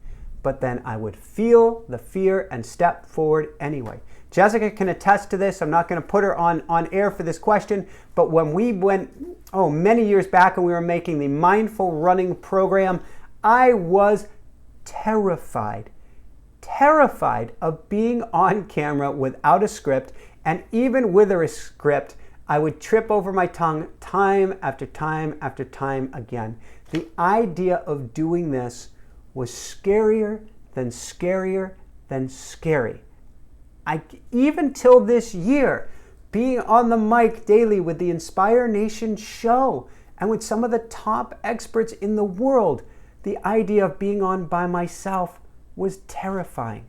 But then I would feel the fear and step forward anyway. Jessica can attest to this. I'm not going to put her on air for this question, but when we went, many years back and we were making the Mindful Running program, I was terrified of being on camera without a script, and even with a script, I would trip over my tongue time after time after time again. The idea of doing this was scarier than scary. Even till this year, being on the mic daily with the Inspire Nation show and with some of the top experts in the world, the idea of being on by myself was terrifying.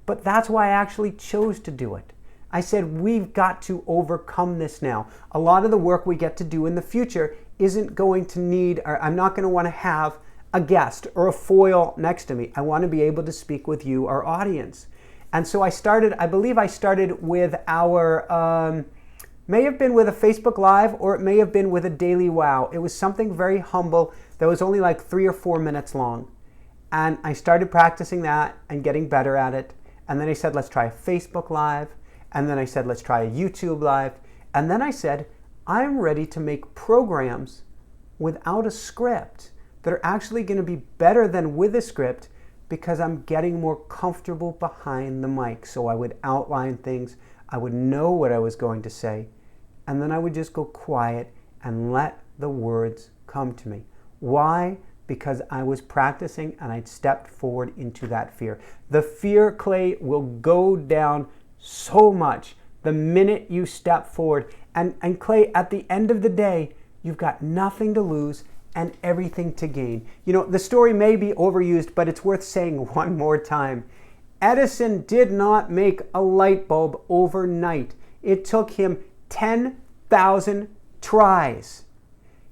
But that's why I actually chose to do it. I said, we've got to overcome this now. A lot of the work we get to do in the future isn't going to need, or I'm not going to want to have a guest or a foil next to me. I want to be able to speak with you, our audience. And so I believe I started with our, may have been with a Facebook Live, or it may have been with a Daily Wow. It was something very humble that was only like 3 or 4 minutes long. And I started practicing that and getting better at it. And then I said, let's try a Facebook Live. And then I said, let's try a YouTube Live. And then I said, I'm ready to make programs without a script that are actually going to be better than with a script, because I'm getting more comfortable behind the mic. So I would outline things, I would know what I was going to say, and then I would just go quiet and let the words come to me. Why? Because I was practicing and I'd stepped forward into that fear. The fear, Clay, will go down so much the minute you step forward. And Clay, at the end of the day, you've got nothing to lose and everything to gain. You know, the story may be overused, but it's worth saying one more time. Edison did not make a light bulb overnight. It took him 10,000 tries.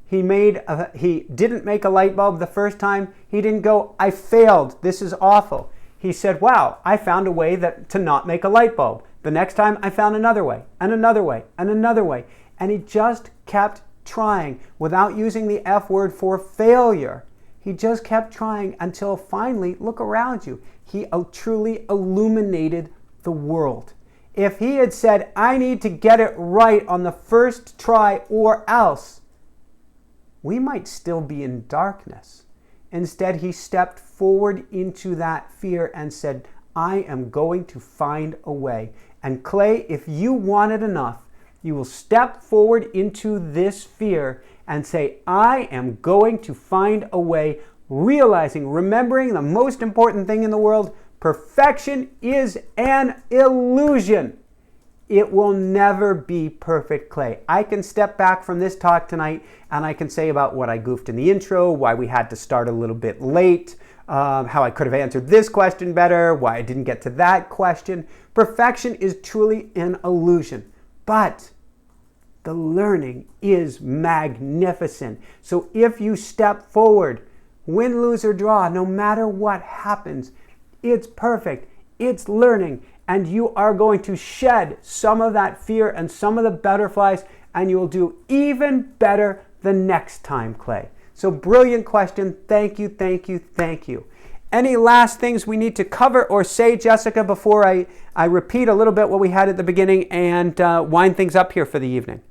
He didn't make a light bulb the first time. He didn't go, I failed, this is awful. He said, wow, I found a way to not make a light bulb. The next time I found another way, and another way, and another way. And he just kept trying without using the F word for failure. He just kept trying until finally, look around you, he truly illuminated the world. If he had said, I need to get it right on the first try or else, we might still be in darkness. Instead, he stepped forward into that fear and said, I am going to find a way. And Clay, if you want it enough, you will step forward into this fear and say, I am going to find a way, remembering the most important thing in the world, perfection is an illusion. It will never be perfect, Clay. I can step back from this talk tonight and I can say about what I goofed in the intro, why we had to start a little bit late, how I could have answered this question better, why I didn't get to that question. Perfection is truly an illusion, but the learning is magnificent. So if you step forward, win, lose, or draw, no matter what happens, it's perfect, it's learning, and you are going to shed some of that fear and some of the butterflies, and you will do even better the next time, Clay. So brilliant question. Thank you, thank you, thank you. Any last things we need to cover or say, Jessica, before I repeat a little bit what we had at the beginning and wind things up here for the evening?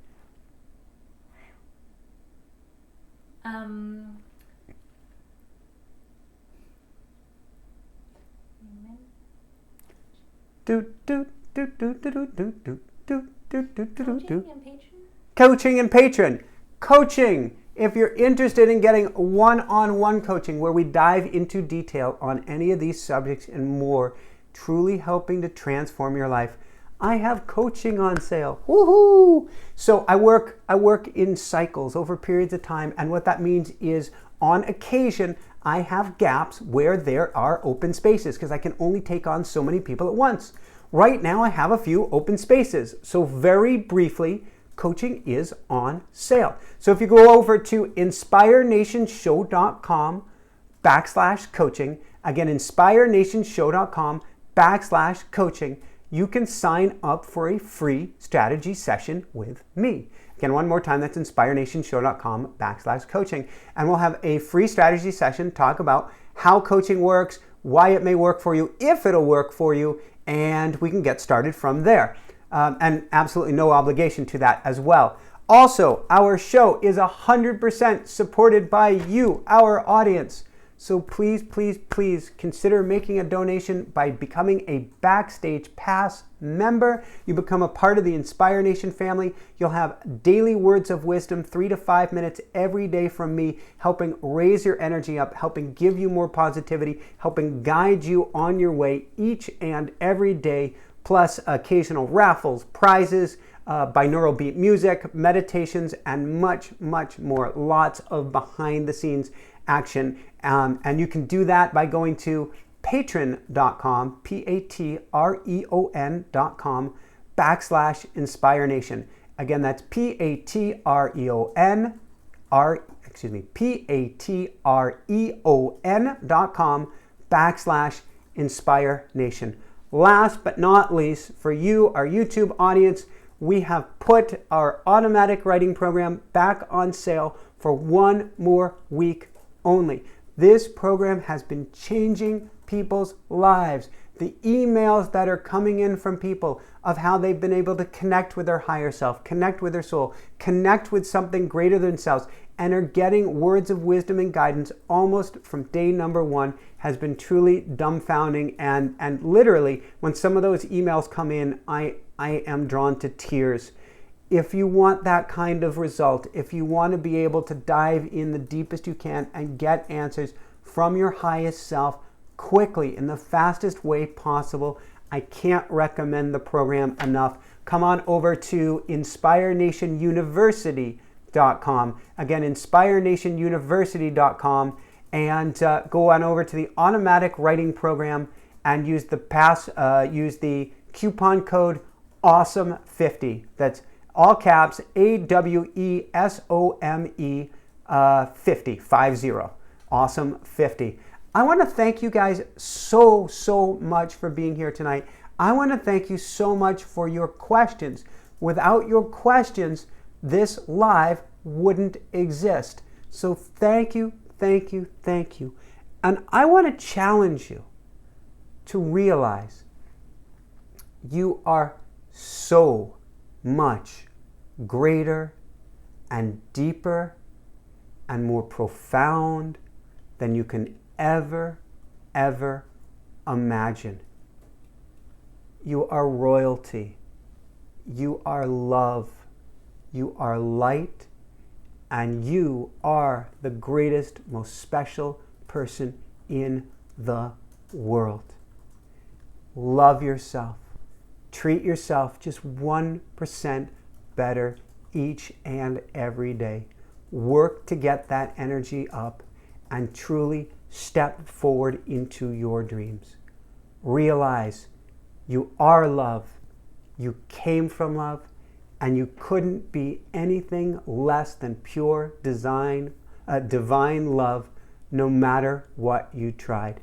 Coaching and patron. Coaching. If you're interested in getting one-on-one coaching where we dive into detail on any of these subjects and more, truly helping to transform your life, I have coaching on sale. Woohoo! So I work in cycles over periods of time, and what that means is on occasion I have gaps where there are open spaces because I can only take on so many people at once. Right now I have a few open spaces. So very briefly, coaching is on sale. So if you go over to inspirenationshow.com/coaching, again, inspirenationshow.com/coaching, you can sign up for a free strategy session with me. Again, one more time, that's inspirenationshow.com/coaching. And we'll have a free strategy session, talk about how coaching works, why it may work for you, if it'll work for you, and we can get started from there. And absolutely no obligation to that as well. Also, our show is 100% supported by you, our audience. So please, please, please consider making a donation by becoming a Backstage Pass member. You become a part of the Inspire Nation family. You'll have daily words of wisdom, 3 to 5 minutes every day from me, helping raise your energy up, helping give you more positivity, helping guide you on your way each and every day, plus occasional raffles, prizes, binaural beat music, meditations, and much, much more. Lots of behind the scenes action. And you can do that by going to patreon.com, patreon.com/Inspire Nation. Again, that's patreon.com/Inspire Nation. Last but not least, for you, our YouTube audience, we have put our automatic writing program back on sale for one more week only. This program has been changing people's lives. The emails that are coming in from people of how they've been able to connect with their higher self, connect with their soul, connect with something greater than themselves, and are getting words of wisdom and guidance almost from day number one has been truly dumbfounding. And literally, when some of those emails come in, I am drawn to tears. If you want that kind of result, if you want to be able to dive in the deepest you can and get answers from your highest self quickly in the fastest way possible, I can't recommend the program enough. Come on over to inspirenationuniversity.com. Again, inspirenationuniversity.com, and go on over to the automatic writing program and use the coupon code AWESOME50. That's all caps, AWESOME 50. Awesome 50. I want to thank you guys so much for being here tonight. I want to thank you so much for your questions. Without your questions, this live wouldn't exist. So thank you. And I want to challenge you to realize you are so much greater and deeper and more profound than you can ever imagine. You are royalty. You are love. You are light. And you are the greatest, most special person in the world. Love yourself. Treat yourself just 1% better each and every day. Work to get that energy up and truly step forward into your dreams. Realize you are love, you came from love, and you couldn't be anything less than pure divine love, no matter what you tried.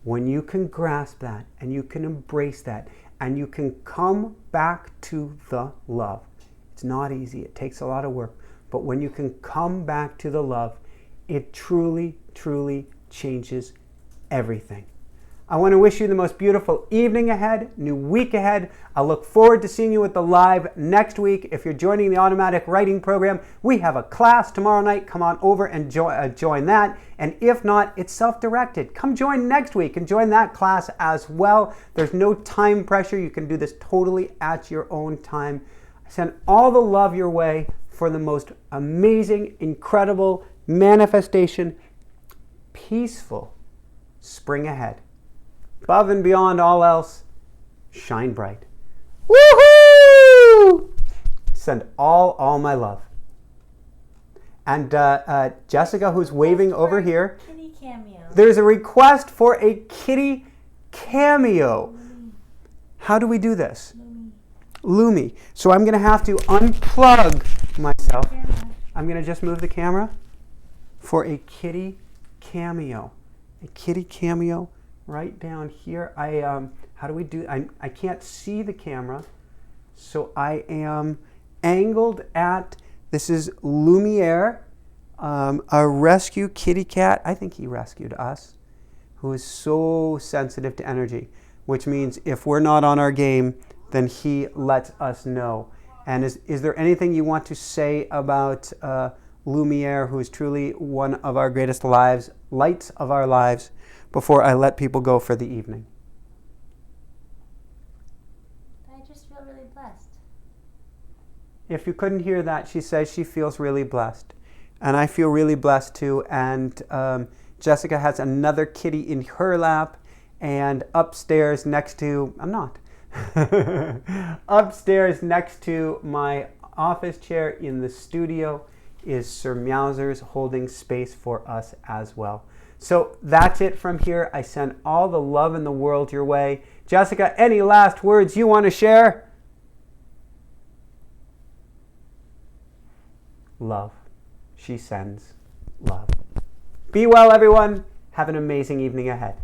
When you can grasp that and you can embrace that and you can come back to the love, it's not easy, it takes a lot of work, but when you can come back to the love, it truly, truly changes everything. I want to wish you the most beautiful evening ahead, new week ahead. I look forward to seeing you at the live next week. If you're joining the automatic writing program, we have a class tomorrow night. Come on over and join that. And if not, it's self-directed. Come join next week and join that class as well. There's no time pressure. You can do this totally at your own time. I send all the love your way for the most amazing, incredible manifestation, peaceful spring ahead. Above and beyond all else, shine bright. Woohoo! Send all my love. And Jessica, who's waving over here, kitty cameo. There's a request for a kitty cameo. How do we do this? Lumi. So I'm going to have to unplug myself. I'm going to just move the camera for a kitty cameo. A kitty cameo. Right down here. How do we do? I can't see the camera, so I am angled at. This is Lumiere, a rescue kitty cat. I think he rescued us, who is so sensitive to energy, which means if we're not on our game, then he lets us know. And is there anything you want to say about Lumiere, who is truly one of our greatest lights of our lives, before I let people go for the evening? I just feel really blessed. If you couldn't hear that, she says she feels really blessed. And I feel really blessed too. And Jessica has another kitty in her lap. And upstairs next to, I'm not. Upstairs next to my office chair in the studio is Sir Meowsers holding space for us as well. So that's it from here. I send all the love in the world your way. Jessica, any last words you want to share? Love. She sends love. Be well, everyone. Have an amazing evening ahead.